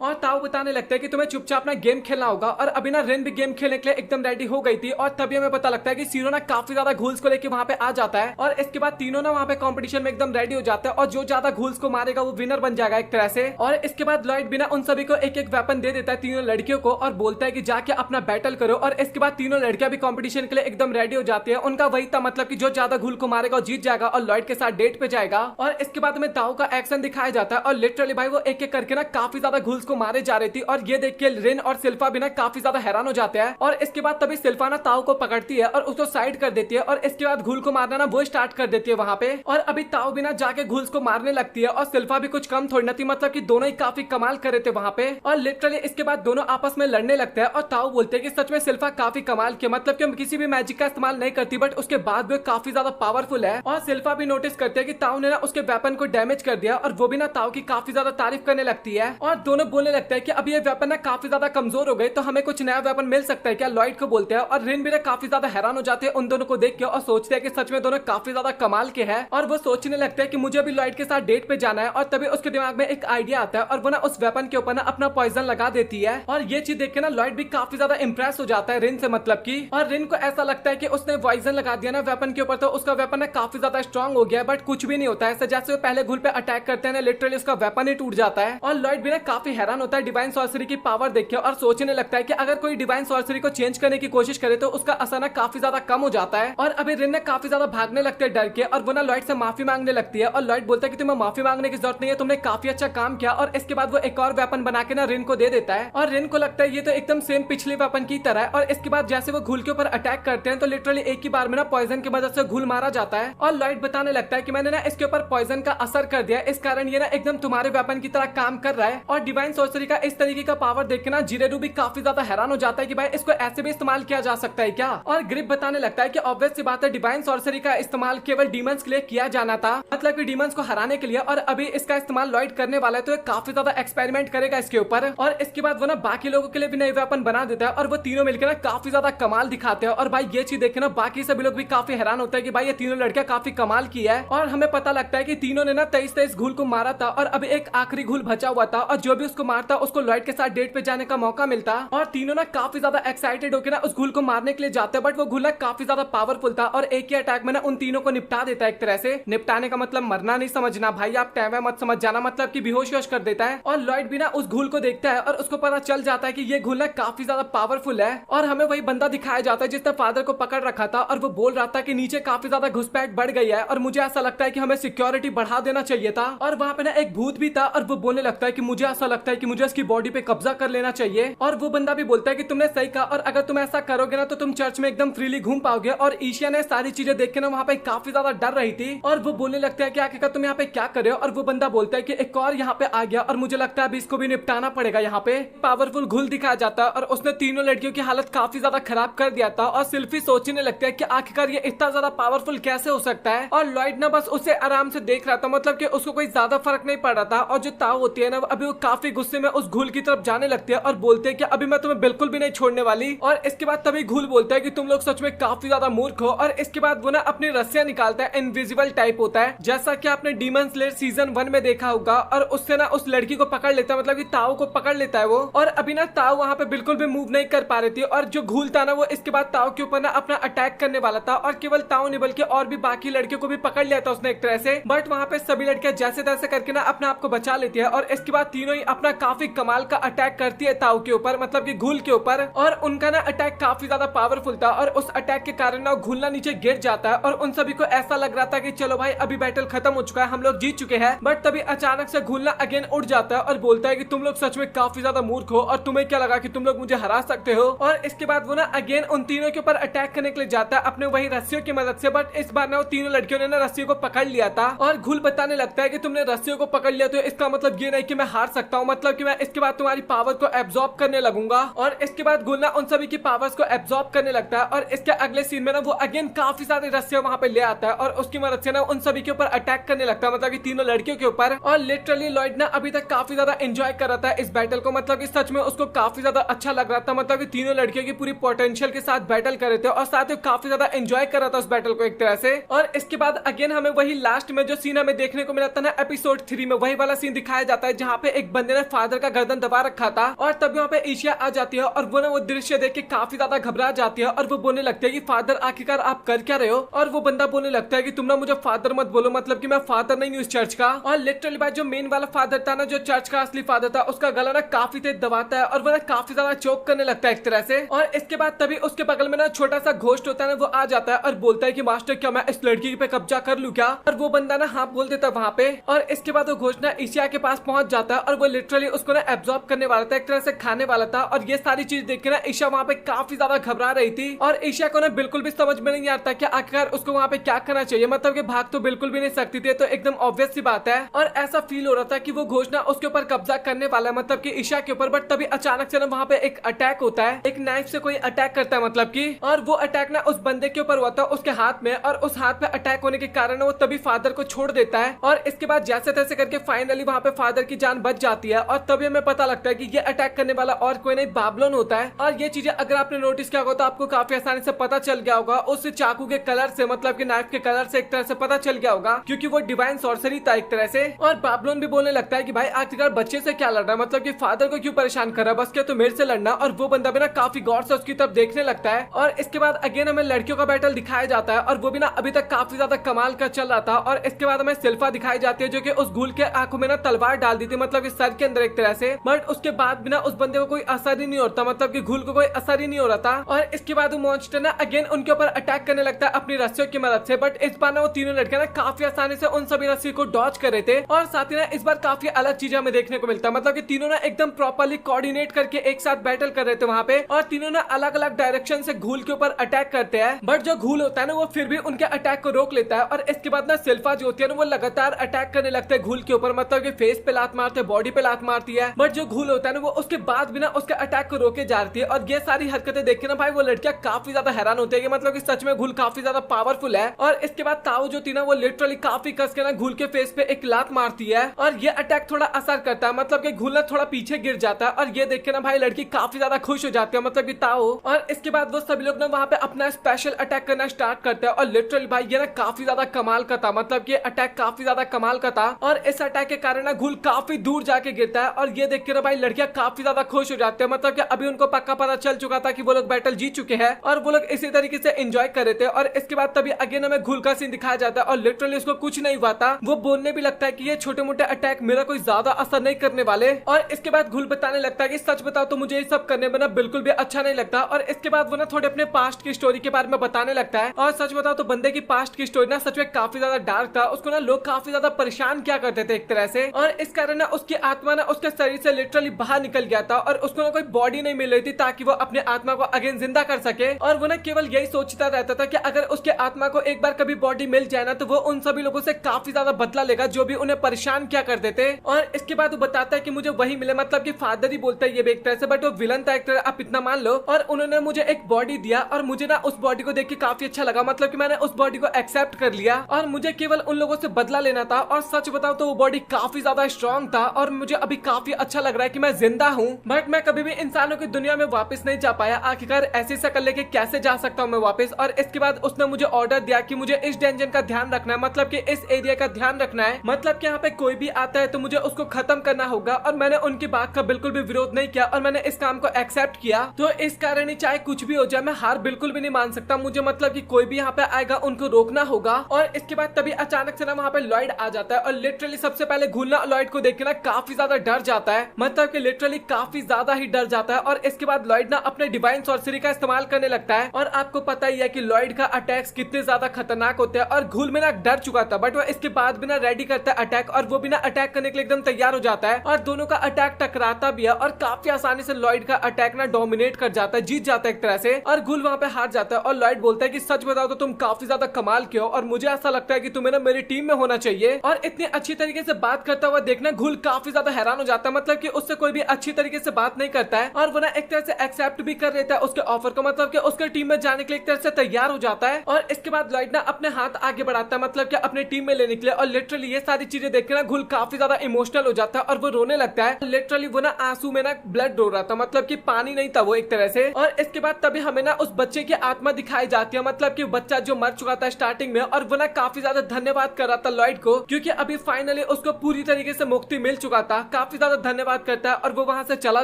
और ताऊ बताने लगता है कि तुम्हें चुपचाप अपना गेम खेलना होगा। और अभी ना रिन भी गेम खेलने के लिए एकदम रेडी हो गई थी और तभी हमें पता लगता है कि सीरो ना काफी ज्यादा घूल्स को लेकर वहां पे आ जाता है। और इसके बाद तीनों ना वहां पे कंपटीशन में एकदम रेडी हो जाते हैं और जो ज्यादा घूल्स को मारेगा वो विनर बन जाएगा एक तरह से। और इसके बाद लॉयड भी ना उन सभी को एक एक वेपन दे देता है तीनों लड़कियों को और बोलता है कि जाके अपना बैटल करो। और इसके बाद तीनों लड़कियां भी कंपटीशन के लिए एकदम रेडी हो जाती है। उनका वही था मतलब कि जो ज्यादा घूल को मारेगा वो जीत जाएगा और लॉयड के साथ डेट पे जाएगा। और इसके बाद हमें ताऊ का एक्शन दिखाया जाता है और लिटरली भाई वो एक एक करके ना काफी ज्यादा घूल्स को मारे जा रही थी। और ये देख के रिन और सिल्फा भी ना काफी ज्यादा हैरान हो जाते हैं। और इसके बाद तभी सिल्फा ना ताऊ को पकड़ती है और उसको साइड कर देती है। और इसके बाद घूल को मारना ना वो स्टार्ट कर देती है वहां पे। और अभी ताऊ भी ना जाके घूल्स को मारने लगती है और सिल्फा भी कुछ कम थोड़ी ना थी, मतलब कि दोनों ही काफी कमाल कर रहे थे वहां पे। और लिटरली इसके बाद दोनों आपस में लड़ने लगते हैं और ताऊ बोलते हैं कि सच में सिल्फा काफी कमाल की, मतलब कि हम किसी भी मैजिक का इस्तेमाल नहीं करती बट उसके बाद भी काफी ज्यादा पावरफुल है। और सिल्फा भी नोटिस करते हैं कि ताऊ ने ना उसके वेपन को डैमेज कर दिया और वो भी ना ताऊ की काफी ज्यादा तारीफ करने लगती है। और दोनों बोलने लगते हैं कि अब ये वेपन ना काफी ज्यादा कमजोर हो गए तो हमें कुछ नया वेपन मिल सकता है क्या, लॉयड को बोलते हैं। और रिन भी ना काफी ज्यादा हैरान हो जाते हैं उन दोनों को देख के और सोचते हैं कि सच में दोनों काफी ज्यादा कमाल के हैं। और वो सोचने लगते हैं कि मुझे भी लॉयड के साथ डेट पे जाना है। और तभी उसके दिमाग में एक आइडिया आता है और वो ना उस वेपन के ऊपर ना अपना पॉइजन लगा देती है। और ये चीज देख के ना लॉयड भी काफी ज्यादा इंप्रेस हो जाता है रिन से, मतलब की। और रिन को ऐसा लगता है कि उसने पॉइजन लगा दिया ना वेपन के ऊपर तो उसका वेपन ना काफी ज्यादा स्ट्रॉन्ग हो गया, बट कुछ भी नहीं होता है। जैसे वो पहले घुल पे अटैक करते हैं ना लिटरली उसका वेपन ही टूट जाता है। और लॉयड भी ना काफी हैरान होता है डिवाइन सॉर्सरी की पावर देख के और सोचने लगता है कि अगर कोई डिवाइन सॉर्सरी को चेंज करने की कोशिश करे तो उसका असर ना काफी ज्यादा कम हो जाता है। और अभी रिन ने काफी ज्यादा भागने लगते हैं डर के और वो ना लॉयड से माफी मांगने लगती है। और लॉयड बोलता है कि तुम्हें माफी मांगने की जरूरत नहीं है, तुमने काफी अच्छा काम किया। और इसके बाद वो एक और वेपन बना के ना रिन को दे देता है। और रिन को लगता है ये तो एकदम सेम पिछले वेपन की तरह है। और इसके बाद जैसे वो घुल के ऊपर अटैक करते हैं तो लिटरली एक ही बार में ना पॉइजन की मदद से घुल मारा जाता है। और लॉयड बताने लगता है कि मैंने ना इसके ऊपर पॉइजन का असर कर दिया, इस कारण ये ना एकदम तुम्हारे वेपन की तरह काम कर रहा है। और डिवाइन सॉर्सरी का इस तरीके का पावर देख के ना जिरेडू भी काफी ज्यादा हैरान हो जाता है कि भाई इसको ऐसे भी इस्तेमाल किया जा सकता है क्या। और ग्रिप बताने लगता है कि ऑब्वियस सी बात है डिवाइन सॉर्सरी का इस्तेमाल केवल डीमंस के लिए किया जाना था, मतलब कि डीमंस को हराने के लिए। और अभी इसका इस्तेमाल लॉयड करने वाला है तो काफी ज्यादा एक्सपेरिमेंट करेगा इसके ऊपर। और इसके बाद वो ना बाकी लोगों के लिए भी नए वेपन बना देता है और वो तीनों मिलकर ना काफी ज्यादा कमाल दिखाते हैं। और भाई ये चीज देख के ना बाकी सभी लोग भी काफी हैरान होते हैं कि भाई ये तीनों लड़कियां काफी कमाल की है। और हमें पता लगता है कि तीनों ने ना 23 घुल को मारा था और अभी एक आखिरी घुल बचा हुआ था और जो भी उसको मारता उसको लॉयड के साथ डेट पे जाने का मौका मिलता। और तीनों ना काफी ज्यादा एक्साइटेड होकर ना उस घुल को मारने के लिए जाते हैं, बट वो घुल ना काफी ज्यादा पावरफुल था और एक ही अटैक में ना उन तीनों को निपटा देता है। एक तरह से निपटाने का मतलब मरना नहीं समझना भाई, आप टाइम मत समझ जाना, मतलब कि बेहोश कर देता है। और लॉयड भी ना उस घुल को देखता है और उसको पता चल जाता है कि ये घुल ना काफी ज्यादा पावरफुल है। और हमें वही बंदा दिखाया जाता है जिसने फादर को पकड़ रखा था और वो बोल रहा था कि नीचे काफी ज्यादा घुसपैठ बढ़ गई है और मुझे ऐसा लगता है कि हमें सिक्योरिटी बढ़ा देना चाहिए था। और वहाँ पे ना एक भूत भी था और वो बोलने लगता है कि मुझे ऐसा लगता है कि मुझे इसकी बॉडी पे कब्जा कर लेना चाहिए। और वो बंदा भी बोलता है कि तुमने सही कहा और अगर तुम ऐसा करोगे ना तो तुम चर्च में एकदम फ्रीली घूम पाओगे। और ईशिया ने सारी चीजें देख के ना वहाँ पे काफी ज्यादा डर रही थी और वो बोलने लगता है कि आखिरकार तुम यहाँ पे क्या कर रहे हो। और वो बंदा बोलता है कि एक और यहाँ पे आ गया और मुझे लगता है अभी इसको भी निपटाना पड़ेगा। यहाँ पे पावरफुल घुल दिखाया जाता है और उसने तीनों लड़कियों की हालत काफी ज्यादा खराब कर दिया था। और सिल्फी सोचने लगता है कि आखिरकार ये इतना ज्यादा पावरफुल कैसे हो सकता है। और लॉयड ना बस उसे आराम से देख रहा था, मतलब कि उसको कोई ज्यादा फर्क नहीं पड़ रहा था। और जो ताऊ होती है ना अभी वो काफी गुस्से में उस घुल की तरफ जाने लगती है और बोलते हैं कि अभी मैं तुम्हें बिल्कुल भी नहीं छोड़ने वाली। और इसके बाद तभी घुल बोलता है कि तुम लोग सच में काफी ज्यादा मूर्ख हो। और इसके बाद वो ना अपनी रस्सियां निकालता है, इनविजिबल टाइप होता है जैसा कि आपने डीमन स्लेयर सीजन 1 में देखा होगा। और उससे ना उस लड़की को पकड़ लेता है, मतलब कि ताऊ को पकड़ लेता है वो। और अभी ना ताऊ वहाँ पे बिल्कुल भी मूव नहीं कर पा रही थी और जो घुल था ना वो इसके बाद ताऊ के ऊपर ना अपना अटैक करने वाला था। और केवल ताऊ नहीं बल्कि और भी बाकी लड़कियों को भी पकड़ लिया था उसने एक तरह से, बट वहाँ पे सभी लड़कियां जैसे तैसे करके ना अपने आप को बचा लेती है। और इसके बाद तीनों ही अपना काफी कमाल का अटैक करती है ताऊ के ऊपर, मतलब कि घुल के ऊपर। और उनका ना अटैक काफी ज्यादा पावरफुल था और उस अटैक के कारण ना घुल ना नीचे गिर जाता है। और उन सभी को ऐसा लग रहा था कि चलो भाई अभी बैटल खत्म हो चुका है, हम लोग जीत चुके हैं। बट तभी अचानक से घुल ना अगेन उठ जाता है और बोलता है कि तुम लोग सच में काफी ज्यादा मूर्ख हो और तुम्हें क्या लगा कि तुम लोग मुझे हरा सकते हो। और इसके बाद वो ना अगेन उन तीनों के ऊपर अटैक करने के लिए जाता है अपने वही रस्सियों की मदद से। बट इस बार ना वो तीनों लड़कियों ने ना रस्सियों को पकड़ लिया था। और घुल बताने लगता है कि तुमने रस्सियों को पकड़ लिया तो इसका मतलब ये नहीं कि मैं हार सकता हूँ, मतलब कि मैं इसके बाद तुम्हारी पावर को एब्जॉर्ब करने लगूंगा। और इसके बाद घुल ना उन सभी की पावर्स को एब्जॉर्ब करने लगता है। और इसके अगले सीन में ना वो अगेन काफी सारी रस्सियां वहां पे ले आता है और उसकी मदद से ना उन सभी के ऊपर अटैक करने लगता है, मतलब कि तीनों लड़कियों के ऊपर। और लिटरली लॉयड ना अभी तक काफी ज्यादा एंजॉय कर रहा था इस बैटल को, मतलब कि सच में उसको काफी ज्यादा अच्छा लग रहा था, मतलब कि तीनों लड़कियों की पूरी पोटेंशियल के साथ बैटल कर रहे थे और साथ ही काफी ज्यादा एंजॉय कर रहा था उस बैटल को एक तरह से। और इसके बाद अगेन हमें वही लास्ट में जो सीन हमें देखने को मिला था ना एपिसोड 3 में, वही वाला सीन दिखाया जाता है जहाँ पे एक बंदे ने फादर का गर्दन दबा रखा था और तब यहाँ पे एशिया आ जाती है और वो ना वो दृश्य देख के काफी ज्यादा घबरा जाती है और वो बोलने लगती है कि फादर आखिरकार आप कर क्या रहे हो। और वो बंदा बोलने लगता है कि तुम ना मुझे फादर मत बोलो, मतलब कि मैं फादर नहीं हूँ इस चर्च का। और लिटरली भाई जो मेन वाला फादर था ना, जो चर्च का असली फादर था, उसका गला ना काफी तेज दबाता है और वो ना काफी ज्यादा चोक करने लगता है एक तरह से। और इसके बाद तभी उसके बगल में ना छोटा सा घोस्ट होता है ना, वो आ जाता है और बोलता है कि मास्टर क्या मैं इस लड़की पे कब्जा कर लूं क्या। और वो बंदा ना हाँ बोल देता है वहां पे। और इसके बाद वो घोस्ट ना एशिया के पास पहुंच जाता है और वो लिटरली उसको ना एब्जॉर्ब करने वाला था, एक तरह से खाने वाला था। और ये सारी चीज देख के ना ईशा वहाँ पे काफी ज्यादा घबरा रही थी और ईशा को ना बिल्कुल भी समझ में नहीं आता कि आखिरकार उसको वहाँ पे क्या करना चाहिए, मतलब कि भाग तो बिल्कुल भी नहीं सकती थी, तो एकदम ऑब्वियस सी बात है। और ऐसा फील हो रहा था कि वो घोस्ट ना उसके ऊपर कब्जा करने वाला है, मतलब कि ईशा के ऊपर। बट तभी अचानक से ना वहाँ पे एक अटैक होता है, एक नाइफ से कोई अटैक करता है मतलब की। और वो अटैक ना उस बंदे के ऊपर हुआ था, उसके हाथ में, और उस हाथ पे अटैक होने के कारण वो तभी फादर को छोड़ देता है। और इसके बाद जैसे तैसे करके फाइनली वहाँ पे फादर की जान बच जाती है। और तभी हमें पता लगता है कि ये अटैक करने वाला और कोई नहीं बाबलोन होता है। और ये चीजें अगर आपने नोटिस किया होगा तो आपको काफी आसानी से पता चल गया होगा उस चाकू के कलर से, मतलब कि नाइफ के कलर से एक तरह से पता चल गया होगा, क्योंकि वो डिवाइन सॉर्सरी था एक तरह से। और बाबलोन भी बोलने लगता है कि भाई आखिरकार बच्चे से क्या लड़ना, मतलब कि फादर को क्यों परेशान कर रहा है, बस क्या तो मेरे से लड़ना। और वो बंदा भी ना काफी गौर से उसकी तरफ देखने लगता है। और इसके बाद अगेन हमें लड़कियों का बैटल दिखाया जाता है और वो भी ना अभी तक काफी ज्यादा कमाल का चल रहा था। और इसके बाद हमें सिल्फा दिखाई जाती है जो कि उस घूल के आंखों में ना तलवार डाल दी थी, मतलब कि सर के अंदर एक तरह से। बट उसके बाद भी ना उस बंदे को कोई असर ही नहीं होता, मतलब कि घूल को कोई असर ही नहीं हो रहा था। और इसके बाद वो मॉन्स्टर ना अगेन उनके ऊपर अटैक करने लगता है अपनी रस्सियों की मदद से। बट इस बार ना वो तीनों लड़कियां ना काफी आसानी से उन सभी रस्सी को डॉज कर रहे थे। और साथ ही ना इस बार काफी अलग चीजें हमें देखने को मिलता है, मतलब कि तीनों ना एकदम प्रॉपर्ली कोऑर्डिनेट करके एक साथ बैटल कर रहे थे वहां पे। और तीनों ना अलग अलग डायरेक्शन से घूल के ऊपर अटैक करते हैं। बट जो घूल होता है ना वो फिर भी उनके अटैक को रोक लेता है। और इसके बाद ना सिल्फा जो होती है ना वो लगातार अटैक करने लगता है घूल के ऊपर, मतलब कि फेस पे लात मारते, बॉडी पे लात मारती है। बट जो घूल होता है ना वो उसके बाद भी ना उसके अटैक को रोके जा रही है। और ये सारी हरकतें देख के ना भाई वो लड़कियां काफी ज्यादा हैरान होती है कि मतलब कि सच में घूल काफी ज्यादा पावरफुल है। और इसके बाद ताऊ जो थी ना वो लिटरली काफी कस के ना घूल के फेस पे एक लात मारती है और ये अटैक थोड़ा असर करता है, मतलब कि घूल ना थोड़ा पीछे गिर जाता है। और ये देख के ना भाई लड़की काफी ज्यादा खुश हो जाती है, मतलब कि ताऊ। और इसके बाद वो सभी लोग ना वहाँ पे अपना स्पेशल अटैक करना स्टार्ट करते हैं। और लिटरली भाई ये ना काफी ज्यादा कमाल का था, मतलब कि अटैक काफी ज्यादा कमाल का था। और इस अटैक के कारण ना घूल काफी दूर जाके गिरता है। और ये देख के ना भाई लड़कियां काफी ज्यादा खुश हो जाते हैं, मतलब कि अभी उनको पक्का पता चल चुका था कि वो लोग बैटल जीत चुके हैं और वो लोग इसी तरीके से एंजॉय कर रहे थे। और इसके बाद तभी अगेन हमें घूल का सीन दिखाया जाता है और लिटरली उसको कुछ नहीं हुआ था। वो बोलने भी लगता है कि ये छोटे मोटे अटैक मेरा कोई ज्यादा असर नहीं करने वाले। और इसके बाद घूल बताने लगता है कि सच बताओ तो मुझे ये सब करने में ना बिल्कुल भी अच्छा नहीं लगता। और इसके बाद वो ना थोड़े अपने पास्ट की स्टोरी के बारे में बताने लगता है। और सच बताओ तो बंदे की पास्ट की स्टोरी ना सच में काफी ज्यादा डार्क था, उसको ना लोग काफी ज्यादा परेशान क्या करते थे एक तरह से। और इस कारण ना उसकी आत्मा ना उसके शरीर से लिटरली बाहर निकल गया था और उसको ना कोई बॉडी नहीं मिल रही थी ताकि वो अपने आत्मा को अगेन जिंदा कर सके। और वो ना केवल यही सोचता रहता था कि अगर उसके आत्मा को एक बार कभी बॉडी मिल जाए ना तो वो उन सभी लोगों से काफी ज्यादा बदला लेगा जो भी उन्हें परेशान क्या करते थे। और इसके बाद वो बताता है कि मुझे वही मिले, मतलब कि फादर ही बोलता है ये भी एक तरह से, बट वो विलन था एक तरह, आप इतना मान लो। और उन्होंने मुझे एक बॉडी दिया और मुझे ना उस बॉडी को देख के काफी अच्छा लगा, मतलब कि मैंने उस बॉडी को एक्सेप्ट कर लिया और मुझे केवल उन लोगों से बदला लेना था। और सच बताओ तो वो बॉडी काफी ज्यादा स्ट्रॉन्ग था और मुझे अभी काफी अच्छा लग रहा है कि मैं जिंदा हूँ। बट मैं कभी भी इंसानों की दुनिया में वापस नहीं जा पाया, आखिरकार ऐसी शकल लेके कैसे जा सकता हूँ मैं वापस। और इसके बाद उसने मुझे ऑर्डर दिया कि मुझे इस डेंजन का ध्यान रखना है, मतलब कि इस एरिया का ध्यान रखना है, मतलब कि यहाँ पे कोई भी आता है तो मुझे उसको खत्म करना होगा। और मैंने उनकी बात का बिल्कुल भी विरोध नहीं किया और मैंने इस काम को एक्सेप्ट किया। तो इस कारण ही चाहे कुछ भी हो जाए मैं हार बिल्कुल भी नहीं मान सकता, मुझे मतलब कि कोई भी यहाँ पे आएगा उनको रोकना होगा। और इसके बाद तभी अचानक से ना वहाँ पे लॉयड आ जाता है और लिटरली सबसे पहले घूलना लॉयड को देख के ना काफी ज्यादा डर जाता है, मतलब कि लिटरली काफी ज्यादा ही डर जाता है। और इसके बाद लॉयड ना अपने डिवाइन सॉर्सरी का इस्तेमाल करने लगता है। और आपको पता ही है कि लॉयड का अटैक्स कितने ज्यादा खतरनाक होते हैं। और घूल में ना डर चुका था बट वो इसके बाद भी ना रेडी करता है अटैक और वो भी ना अटैक करने के लिए एकदम तैयार हो जाता है। और दोनों का अटैक टकराता भी है और काफी आसानी से लॉयड का अटैक ना डोमिनेट कर जाता है, जीत जाता है एक तरह से। और घूल वहां पे हार जाता है और लॉयड बोलता है कि सच बताओ तो तुम काफी ज्यादा कमाल के हो और मुझे ऐसा लगता है कि तुम्हें ना मेरी टीम में होना चाहिए। और इतनी अच्छी तरीके से बात करता हुआ देखना घूल काफी ज्यादा हैरान हो जाता है, मतलब कि उससे कोई भी अच्छी तरीके से बात नहीं करता है। और वो ना एक तरह से एक्सेप्ट भी कर लेता है उसके ऑफर को, मतलब कि उसके टीम में जाने के लिए एक तरह से तैयार हो जाता है। और इसके बाद लॉयड ना अपने हाथ आगे बढ़ाता है, मतलब कि अपनी टीम में लेने के लिए। और लिटरली ये सारी चीजें देख के ना घूल काफी ज्यादा इमोशनल हो जाता है और वो रोने लगता है। लिटरली वो ना आंसू में ना ब्लड रो रहा था, मतलब कि पानी नहीं था वो एक तरह से। और इसके बाद तभी हमें ना उस बच्चे की आत्मा दिखाई जाती है, मतलब कि बच्चा जो मर चुका था स्टार्टिंग में, और वो ना काफी ज्यादा धन्यवाद कर रहा था लॉयड को, क्योंकि अभी फाइनली उसको पूरी तरीके से मुक्ति मिल चुका था। काफी ज्यादा धन्यवाद करता है और वो वहां से चला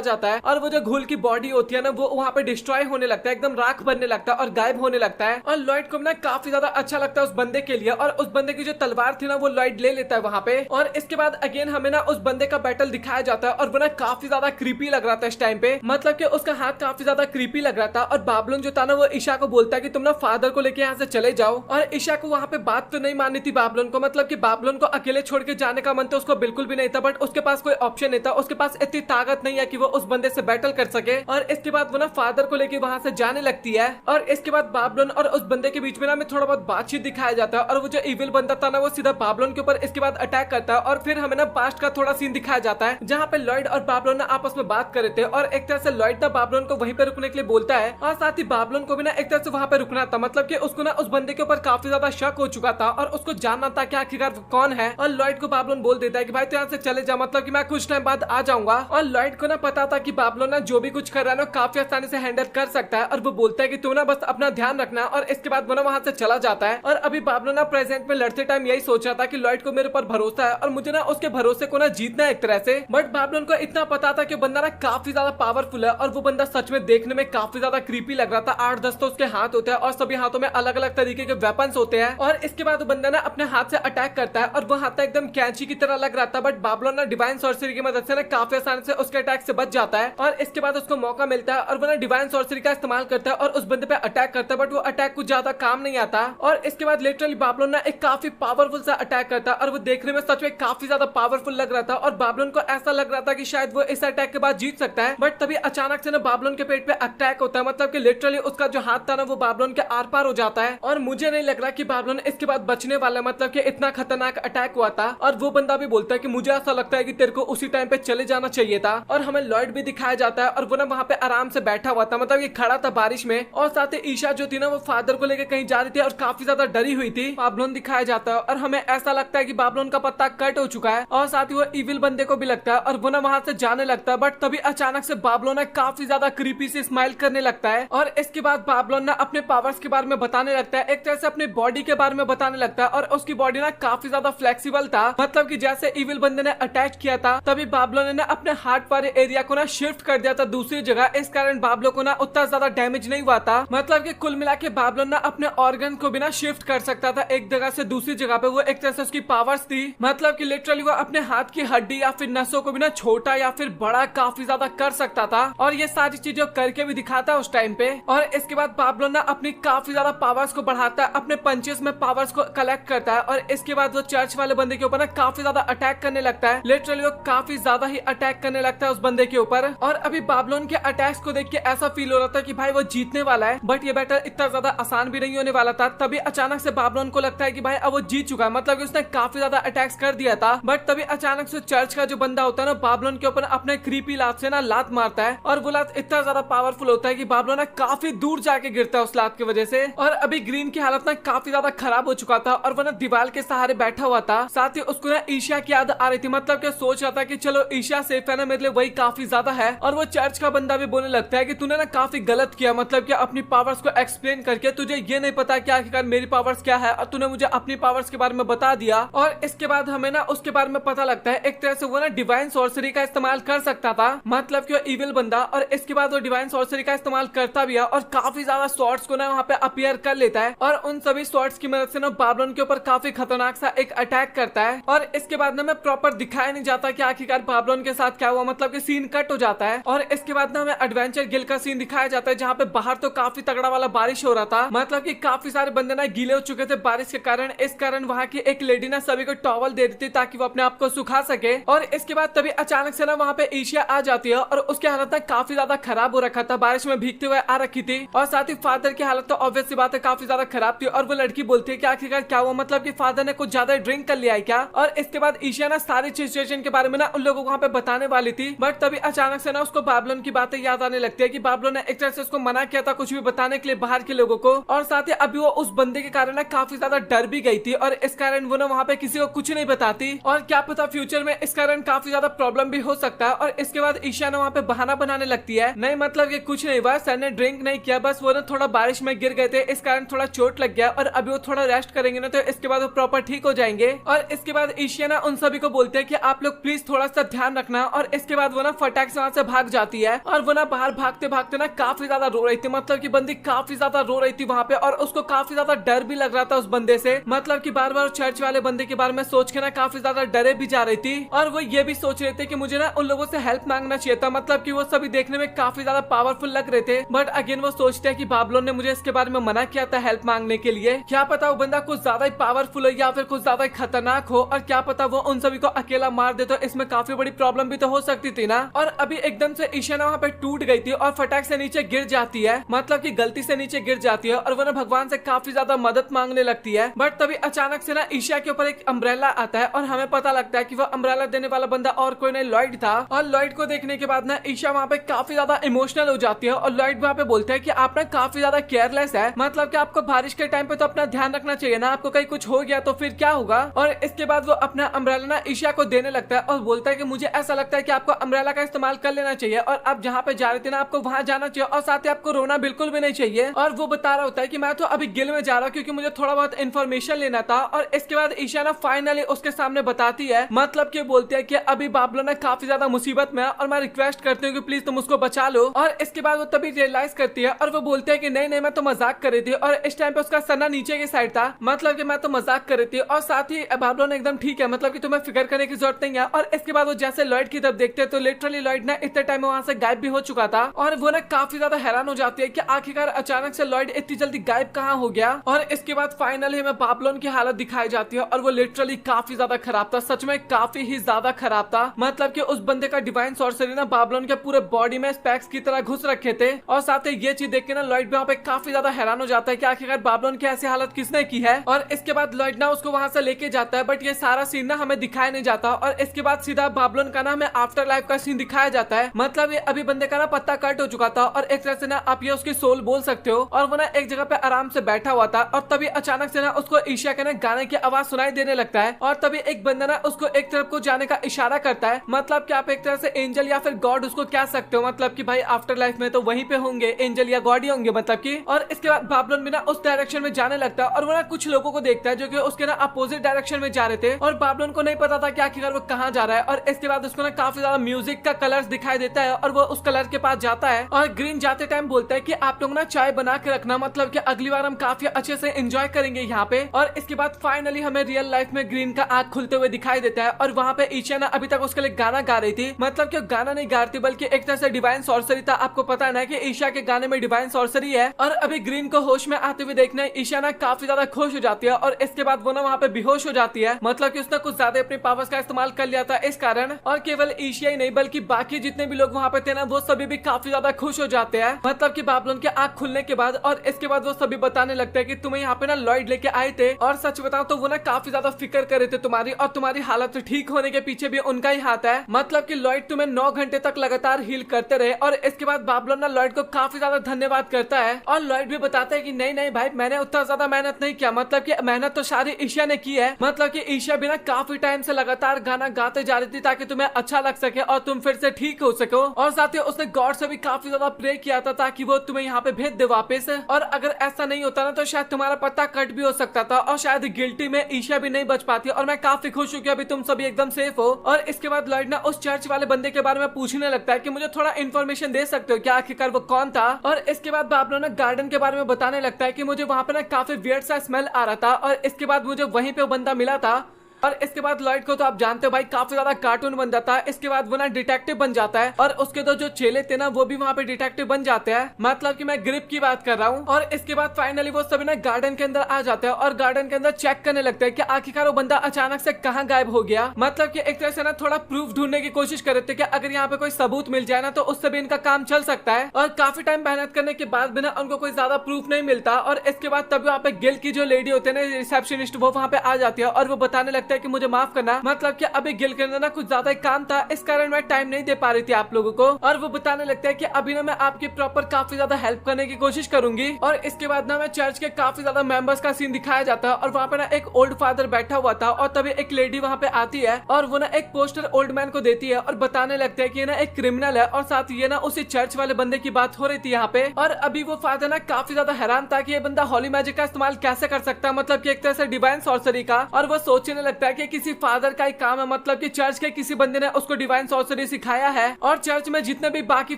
जाता है, और वो जो घुल की बॉडी होती है ना वो वहां पे डिस्ट्रॉय होने लगता है, एकदम राख बनने लगता है और गायब होने लगता है। और लॉयड को ना काफी ज्यादा अच्छा लगता है उस बंदे के लिए, और उस बंदे की जो तलवार थी ना वो लॉयड ले लेता है वहां पे। और इसके बाद अगेन हमें ना उस बंदे का बैटल दिखाया जाता है, और वो ना काफी ज्यादा क्रीपी लग रहा था इस टाइम पे, मतलब कि उसका हाथ काफी ज्यादा क्रीपी लग रहा था। और बाबलोन जो था ना वो ईशा को बोलता है कि तुम ना फादर को लेके यहाँ से चले जाओ, और ईशा को वहां पे बात तो नहीं माननी थी बाबलोन को, मतलब कि बाबलोन को अकेले छोड़ के जाने का मन तो उसको बिल्कुल भी नहीं था, बट उसके पास कोई ऑप्शन नहीं था, उसके पास इतनी ताकत नहीं है कि वो उस बंदे से बैटल कर सके। और इसके बाद वो ना फादर को लेके वहां से जाने लगती है, और इसके बाद बाबलोन और उस बंदे के बीच में ना हमें थोड़ा बहुत बातचीत दिखाया जाता है, और वो जो इविल बंदा था ना वो सीधा बाबलोन के ऊपर इसके बाद अटैक करता है। और फिर हमें ना पास्ट का थोड़ा सीन दिखाया जाता है जहाँ पे लॉयड और बाबलोन ना आपस में बात कर रहे थे, और एक तरह से लॉयड ना बाबलोन को वहीं पे रुकने के लिए बोलता है, और साथ ही बाबलोन को भी ना एक तरह से वहां पे रुकना था, मतलब कि उसको ना उस बंदे के ऊपर काफी ज्यादा शक हो चुका था, और उसको जानना था कि आखिरकार कौन है। और लॉयड को बाबलोन बोल देता है कि भाई तू यहाँ से चले जा, मतलब कि मैं कुछ टाइम बाद आ जाऊंगा। और लॉयड को ना पता था कि बाबलोन ना जो भी कुछ कर रहा है ना काफी आसानी से हैंडल कर सकता है, और वो बोलता है कि तू ना बस अपना ध्यान रखना, और इसके बाद वो ना वहां से चला जाता है। और अभी बाबलोन ना प्रेजेंट में लड़ते टाइम यही सोच रहा था कि लॉयड को मेरे ऊपर भरोसा है और मुझे ना उसके भरोसे को ना जीतना है एक तरह से, बट बाबलोन को इतना पता था कि बंदा ना काफी ज्यादा पावरफुल है, और वो बंदा सच में देखने में काफी ज्यादा क्रीपी लग रहा था। 8-10 तो उसके हाथ होते हैं, और सभी हाथों में अलग अलग तरीके के वेपन्स होते हैं। और इसके बाद वो बंदा ना अपने हाथ से अटैक करता है, और वो हाथ एकदम कैंची की तरह लग रहा था, बट बाबलोन ना डिवाइन सॉर्सरी की मदद से ना काफी आसानी से उसके अटैक से बच जाता है। और इसके बाद उसको मौका मिलता है, और वो ना डिवाइन सॉर्सरी का इस्तेमाल करता है और उस बंदे पे अटैक करता है, बट वो अटैक कुछ ज्यादा काम नहीं आता। और इसके बाद लिटरली बाबलोन ना एक काफी पावरफुल सा अटैक करता है, और वो देखने में सच में काफी ज्यादा पावरफुल लग रहा था, और बाबलोन को ऐसा लग रहा था कि शायद वो इस अटैक के बाद जीत सकता है। बट तभी अचानक से ना बाबलोन के पेट पे अटैक होता है, मतलब कि लिटरली उसका जो हाथ था ना वो बाबलोन के आर पार हो जाता है। और मुझे नहीं लग रहा कि बाबलोन इसके बाद बचने वाला है, मतलब कि इतना खतरनाक अटैक हुआ था। और वो बंदा भी बोलता है कि मुझे ऐसा लगता है कि तेरे को उसी टाइम पे चले जाना चाहिए था। और हमें लॉयड भी दिखाया जाता है, और वो ना वहाँ पे आराम से बैठा हुआ था, मतलब ये खड़ा था बारिश में, और साथ ही ईशा जो थी ना वो फादर को लेकर कहीं जा रही थी और काफी ज्यादा डरी हुई थी। बाबलोन दिखाया जाता है, और हमें ऐसा लगता है कि बाबलोन का पत्ता कट हो चुका है, और साथ ही वो इविल बंदे को भी लगता है, और वो ना वहां से जाने लगता है। बट तभी अचानक से बाबलोन काफी ज्यादा क्रीपी से स्माइल करने लगता है, और इसके बाद बाबलोन ना अपने पावर्स के बारे में बताने लगता है, एक तरह से अपनी बॉडी के बारे में बताने लगता है। और उसकी बॉडी ना काफी ज्यादा फ्लेक्सिबल था, मतलब कि जैसे इविल बंदे ने अटैक किया था तभी बाबलोन ने अपने हार्ट वाले एरिया को ना शिफ्ट कर दिया था दूसरी जगह, इस कारण बाबलो को ना उतना ज्यादा डैमेज नहीं हुआ था। मतलब कि कुल मिला के बाबलोन ना अपने ऑर्गन को भी ना शिफ्ट कर सकता था एक जगह से दूसरी जगह पे, वो एक तरह से उसकी पावर्स थी, मतलब कि लिटरली वो अपने हाथ की हड्डी या फिर नसों को भी ना छोटा या फिर बड़ा काफी ज्यादा कर सकता था, और ये सारी चीजें करके भी दिखाता है उस टाइम पे। और इसके बाद बाबलोन ना अपनी काफी ज्यादा पावर्स को बढ़ाता है, अपने पंचेस में पावर्स को कलेक्ट करता है, और इसके बाद वो चर्च वाले बंदे के ऊपर ना काफी ज्यादा अटैक करने लगता है। लिटरली वो काफी ज्यादा ही अटैक करने लगता है उस बंदे के ऊपर। और अभी बाबलोन के अटैक्स को देख के ऐसा फील हो रहा था कि भाई वो जीतने वाला है, बट ये बैटल इतना ज्यादा आसान भी नहीं होने वाला था। तभी अचानक से बाबलोन को लगता है कि भाई अब वो जीत चुका है, मतलब कि उसने काफी ज्यादा अटैक्स कर दिया था। बट तभी अचानक से चर्च का जो बंदा होता है ना बाबलोन के ऊपर अपने क्रीपी लात से ना लात मारता है, और वो लात इतना ज्यादा पावरफुल होता है कि बाबलोन काफी दूर जाके गिरता है उस लात की वजह से। और अभी ग्रीन की हालत ना काफी ज्यादा खराब हो चुका था, और वो ना दीवार के सहारे बैठा हुआ था, साथ ही उसको ना ईशा की याद आ रही थी, मतलब कि सोच रहा था कि चलो ईशा सेफ है ना, मेरे लिए वही काफी ज्यादा है। और वो चर्च का बंदा भी बोलने लगता है कि तूने ना काफी गलत किया, मतलब कि अपनी पावर्स को एक्सप्लेन करके तुझे ये नहीं पता कि आखिरकार मेरी पावर्स क्या है, और तूने मुझे अपनी पावर्स के बारे में बता दिया। और इसके बाद हमें ना उसके बारे में पता लगता है एक तरह से वो ना डिवाइन सॉर्सरी का इस्तेमाल कर सकता था, मतलब कि वो इविल बंदा, और इसके बाद वो डिवाइन सॉर्सरी का इस्तेमाल करता भी है, और काफी ज्यादा स्वॉर्ड्स को ना वहाँ पे अपीयर कर लेता है, और उन सभी स्वॉर्ड्स की मदद से ना बाबलोन के ऊपर काफी खतरनाक सा एक अटैक करता है। और इसके बाद ना मैं प्रॉपर दिखाया नहीं जाता कि आखिरकार बाबलोन के साथ क्या हुआ, मतलब कि सीन कट हो जाता है। और इसके बाद ना हमें एडवेंचर गिल का सीन दिखाया जाता है, जहाँ पे बाहर तो काफी तगड़ा वाला बारिश हो रहा था, मतलब कि काफी सारे बंदे ना गीले हो चुके थे बारिश के कारण। इस कारण वहाँ की एक लेडी ना सभी को टॉवल दे देती ताकि वो अपने आप को सुखा सके। और इसके बाद तभी अचानक से ना वहाँ पे ईशिया आ जाती है, और उसकी हालत ना काफी ज्यादा खराब हो रखा था, बारिश में भीगते हुए आ रखी थी। और साथ ही फादर की हालत तो ऑब्वियस सी बात है काफी ज्यादा खराब थी, और वो लड़की बोलती है कि आखिरकार क्या हुआ, मतलब कि फादर ने कुछ ज्यादा ड्रिंक कर लिया है क्या। और इसके बाद ईशिया ना सारी सिचुएशन के बारे में ना उन लोगों को वहाँ पे बताने वाली थी, बट तभी अचानक से ना उसको बाबलोन की बातें याद आने लगती है कि बाबलोन ने एक तरह से उसको मना किया था कुछ भी बताने के लिए बाहर के लोगों को। और साथ ही अभी वो उस बंदे के कारण ना काफी ज्यादा डर भी गई थी, और इस कारण वो ना वहाँ पे किसी को कुछ नहीं बताती, और क्या पता फ्यूचर में इस कारण काफी ज्यादा प्रॉब्लम भी हो सकता है। और इसके बाद ईशा ने वहाँ पे बहाना बनाने लगती है, नहीं मतलब ये कुछ नहीं हुआ, सर ने ड्रिंक नहीं किया, बस वो ना थोड़ा बारिश में गिर गए थे, इस कारण थोड़ा चोट चोट लग गया और अभी वो थोड़ा रेस्ट करेंगे ना तो इसके बाद वो प्रॉपर ठीक हो जाएंगे। और इसके बाद ईशिया ना उन सभी को बोलते हैं कि आप लोग प्लीज थोड़ा सा ध्यान रखना। और इसके बाद वो ना फटाक से वहां से भाग जाती है और वो ना बाहर भागते भागते ना काफी ज्यादा रो रही थी, मतलब की बंदी काफी ज्यादा रो रही थी वहां पे और उसको काफी ज्यादा डर भी लग रहा था उस बंदे से, मतलब की बार बार चर्च वाले बंदे के बारे में सोच के ना काफी ज्यादा डरे भी जा रही थी। और वो ये भी सोच रहे थे कि मुझे ना उन लोगों से हेल्प मांगना चाहिए था, मतलब कि वो सभी देखने में काफी ज्यादा पावरफुल लग रहे थे। बट अगेन वो सोचते हैं कि बाबलोन ने मुझे इसके बारे में मना किया था हेल्प मांगने के लिए, क्या पता वो बंदा कुछ ज्यादा ही पावरफुल हो या फिर कुछ ज्यादा ही खतरनाक हो और क्या पता वो उन सभी को अकेला मार दे तो इसमें काफी बड़ी प्रॉब्लम भी तो हो सकती थी ना। और अभी एकदम से ईशा ना वहाँ पे टूट गई थी और फटाक से नीचे गिर जाती है, मतलब की गलती से नीचे गिर जाती है और वो ना भगवान से काफी ज्यादा मदद मांगने लगती है। बट तभी अचानक से ना ईशा के ऊपर एक अम्ब्रेला आता है और हमें पता लगता है कि वो अम्ब्रेला देने वाला बंदा और कोई नहीं लॉयड था। और लॉयड को देखने के बाद ना ईशा वहाँ पे काफी ज्यादा इमोशनल हो जाती है और लॉयड वहाँ पे बोलते हैं कि आप ना काफी ज्यादा केयरलेस है, मतलब कि आपको बारिश के टाइम पे तो अपना ध्यान रखना चाहिए ना, आपको कहीं कुछ हो गया तो फिर क्या होगा। और इसके बाद वो अपना अम्ब्रेला ना ईशा को देने लगता है और बोलता है कि मुझे ऐसा लगता है कि आपको अम्ब्रेला का इस्तेमाल कर लेना चाहिए और आप जहाँ पे जा रहे थे ना आपको वहाँ जाना चाहिए और साथ ही आपको रोना बिल्कुल भी नहीं चाहिए। और वो बता रहा होता है कि मैं तो अभी गिल में जा रहा हूँ क्योंकि मुझे थोड़ा बहुत इन्फॉर्मेशन लेना था। और इसके बाद ईशा ना फाइनली उसके सामने बताती है, मतलब कि बोलती है कि अभी बाबलो ना काफी ज्यादा मुसीबत में है और मैं रिक्वेस्ट करती हूँ कि प्लीज तुम उसको बचा लो। और इसके बाद वो तभी रियलाइज करती है और वो बोलते हैं कि नहीं नहीं मैं तो मजाक कर रही थी। और इस टाइम पे उसका सन्ना नीचे की साइड था, मतलब कि मैं तो मजाक कर रही थी और साथ ही बाबलो ने एकदम ठीक है, मतलब कि तुम्हें फिक्र करने की जरूरत नहीं है। और इसके बाद वो जैसे लॉयड की तरफ देखते हैं तो लिटरली लॉयड ना इतने टाइम में वहां से गायब भी हो चुका था और वो ना काफी ज्यादा हैरान हो जाती है कि आखिरकार अचानक से लॉयड इतनी जल्दी गायब कहाँ हो गया। और इसके बाद फाइनली हमें बाबलोन की हालत दिखाई जाती है और वो लिटरली काफी ज्यादा खराब था, सच में काफी ही ज्यादा खराब था, मतलब कि उस बंदे का डिवाइन सॉर्सरी ना बाबलोन के पूरे बॉडी में स्पैक्स की तरह घुस रखे थे। और साथ ही ये चीज देख के ना लॉयड वहाँ पे काफी ज्यादा हैरान हो जाता है कि आखिरकार बाबलोन की ऐसी हालत किसने की है। और इसके बाद लॉयड ना उसको वहां से लेके जाता है, बट ये सारा सीन ना हमें दिखाया नहीं जाता। और इसके बाद सीधा बाबलोन का ना हमें आफ्टर लाइफ का सीन दिखाया जाता है, मतलब ये अभी बंदे का ना पत्ता कट हो चुका था और एक तरह से ना आप ये उसकी सोल बोल सकते हो। और वो ना एक जगह पे आराम से बैठा हुआ था और तभी अचानक से ना उसको ईशा के ना गाने की आवाज सुनाई देने लगता है। और तभी एक बंदा ना उसको एक तरफ को जाने का इशारा करता है, मतलब कि आप एक तरह से एंजल या फिर गॉड उसको कह सकते हो, मतलब कि भाई आफ्टर लाइफ में तो वहीं पे होंगे एंजल या गॉड ही होंगे, मतलब कि। और इसके बाद बाबलोन भी ना उस डायरेक्शन में जाने लगता है और वो ना कुछ लोगों को देखता है जो कि उसके ना अपोजिट डायरेक्शन में जा रहे थे और बाबलोन को नहीं पता था कि आखिरकार वो कहाँ जा रहा है। और इसके बाद उसको ना काफी ज्यादा म्यूजिक का कलर्स दिखाई देता है और वो उस कलर के पास जाता है और ग्रीन जाते टाइम बोलता है कि आप लोग ना चाय बना के रखना, मतलब कि अगली बार हम काफी अच्छे से एंजॉय करेंगे यहाँ पे। और इसके बाद फाइनली हमें रियल लाइफ में ग्रीन का आंख खुलते हुए दिखाई देता है और वहाँ पे ईशा ना अभी तक उसके लिए गाना गा रही थी, मतलब कि गाना नहीं गा रही थी बल्कि एक तरह से डिवाइन सॉर्सरी था। आपको पता है ना कि ईशा के गाने में डिवाइन सॉर्सरी है। और अभी ग्रीन को होश में आते हुए देखने ईशा ना काफी ज्यादा खुश हो जाती है और इसके बाद वो ना वहाँ पे बेहोश हो जाती है, मतलब कि उसने कुछ ज्यादा अपनी पावर्स का इस्तेमाल कर लिया था इस कारण। और केवल ईशा ही नहीं बल्कि बाकी जितने भी लोग वहाँ पे थे ना वो सभी भी काफी ज्यादा खुश हो जाते हैं, मतलब कि बाबलोन के आंख खुलने के बाद। और इसके बाद वो सभी बताने लगते हैं कि तुम्हें यहाँ पे ना लॉयड लेके आए थे और सच बताओ तो वो ना काफी ज्यादा फिक्र कर रहे थे तुम्हारी और तुम्हारी हालत ठीक होने के पीछे भी उनका ही हाथ है, मतलब कि लॉयड तुम्हें 9 घंटे तक लगातार हील करते रहे। और इसके बाद बाबलोन ना लॉयड को काफी ज्यादा धन्यवाद करता है और लॉयड भी बताता है कि नहीं नहीं भाई मैंने उतना ज्यादा मेहनत नहीं किया, मतलब कि मेहनत तो सारी ईशा ने की है, मतलब कि ईशा भी ना काफी टाइम से लगातार गाना गाते जा रही थी ताकि तुम्हें अच्छा लग सके और तुम फिर से ठीक हो सको। और साथ ही उसने गॉड से भी काफी ज्यादा प्रे किया था ताकि वो तुम्हें यहाँ पे भेज दे वापस। और अगर ऐसा नहीं होता ना तो शायद तुम्हारा पत्ता कट भी हो सकता था और शायद गिल्टी में ईशा भी नहीं बच पाती। और मैं काफी खुश हूँ कि अभी तुम सभी एकदम सेफ हो। और इसके बाद लॉयड ना उस चर्च वाले बंदे के बारे में पूछने लगता है कि मुझे थोड़ा इन्फॉर्मेशन दे सकते हो क्या आखिरकार वो कौन था। और इसके बाद बाबलो ना गार्डन के बारे में बताने लगता है कि मुझे वहाँ पे ना काफी वियर्ड सा स्मेल आ रहा था और इसके बाद मुझे वहीं पे वो बंदा मिला था। और इसके बाद लॉयड को तो आप जानते हो भाई काफी ज्यादा कार्टून बन जाता है। इसके बाद वो ना डिटेक्टिव बन जाता है और उसके तो जो चेले थे ना वो भी वहाँ पे डिटेक्टिव बन जाते हैं, मतलब कि मैं ग्रिप की बात कर रहा हूँ। और इसके बाद फाइनली वो सभी ना गार्डन के अंदर आ जाते हैं और गार्डन के अंदर चेक करने लगते हैं कि आखिरकार वो बंदा अचानक से कहाँ गायब हो गया, मतलब कि एक तरह से ना थोड़ा प्रूफ ढूंढने की कोशिश कर रहे थे कि अगर यहाँ पे कोई सबूत मिल जाए ना तो उससे भी इनका काम चल सकता है। और काफी टाइम मेहनत करने के बाद भी ना उनको कोई ज्यादा प्रूफ नहीं मिलता। और इसके बाद तभी वहाँ पे गिल की जो लेडी होते हैं ना रिसेप्शनिस्ट, वो वहाँ पे आ जाती है और वो बताने लगती लगता है कि मुझे माफ करना, मतलब कि अभी गिल के अंदर ना कुछ ज्यादा काम था, इस कारण मैं टाइम नहीं दे पा रही थी आप लोगों को। और वो बताने लगता है कि अभी ना मैं आपकी प्रॉपर काफी ज्यादा हेल्प करने की कोशिश करूंगी। और इसके बाद ना मैं चर्च के काफी ज्यादा मेंबर्स का सीन दिखाया जाता है और वहाँ पे ना एक ओल्ड फादर बैठा हुआ था और तभी एक लेडी वहाँ पे आती है और वो ना एक पोस्टर ओल्ड मैन को देती है और बताने लगता है कि ये ना एक क्रिमिनल है और साथ ये ना उसी चर्च वाले बंदे की बात हो रही थी यहाँ पे। और अभी वो फादर ना काफी ज्यादा हैरान था कि ये बंदा हॉली मैजिक का इस्तेमाल कैसे कर सकता है, मतलब कि एक तरह से डिवाइन सॉर्सरी का। और वो सोचने लगता है कि किसी फादर का ही काम है, मतलब कि चर्च के किसी बंदे ने उसको डिवाइन सॉर्सरी सिखाया है। और चर्च में जितने भी बाकी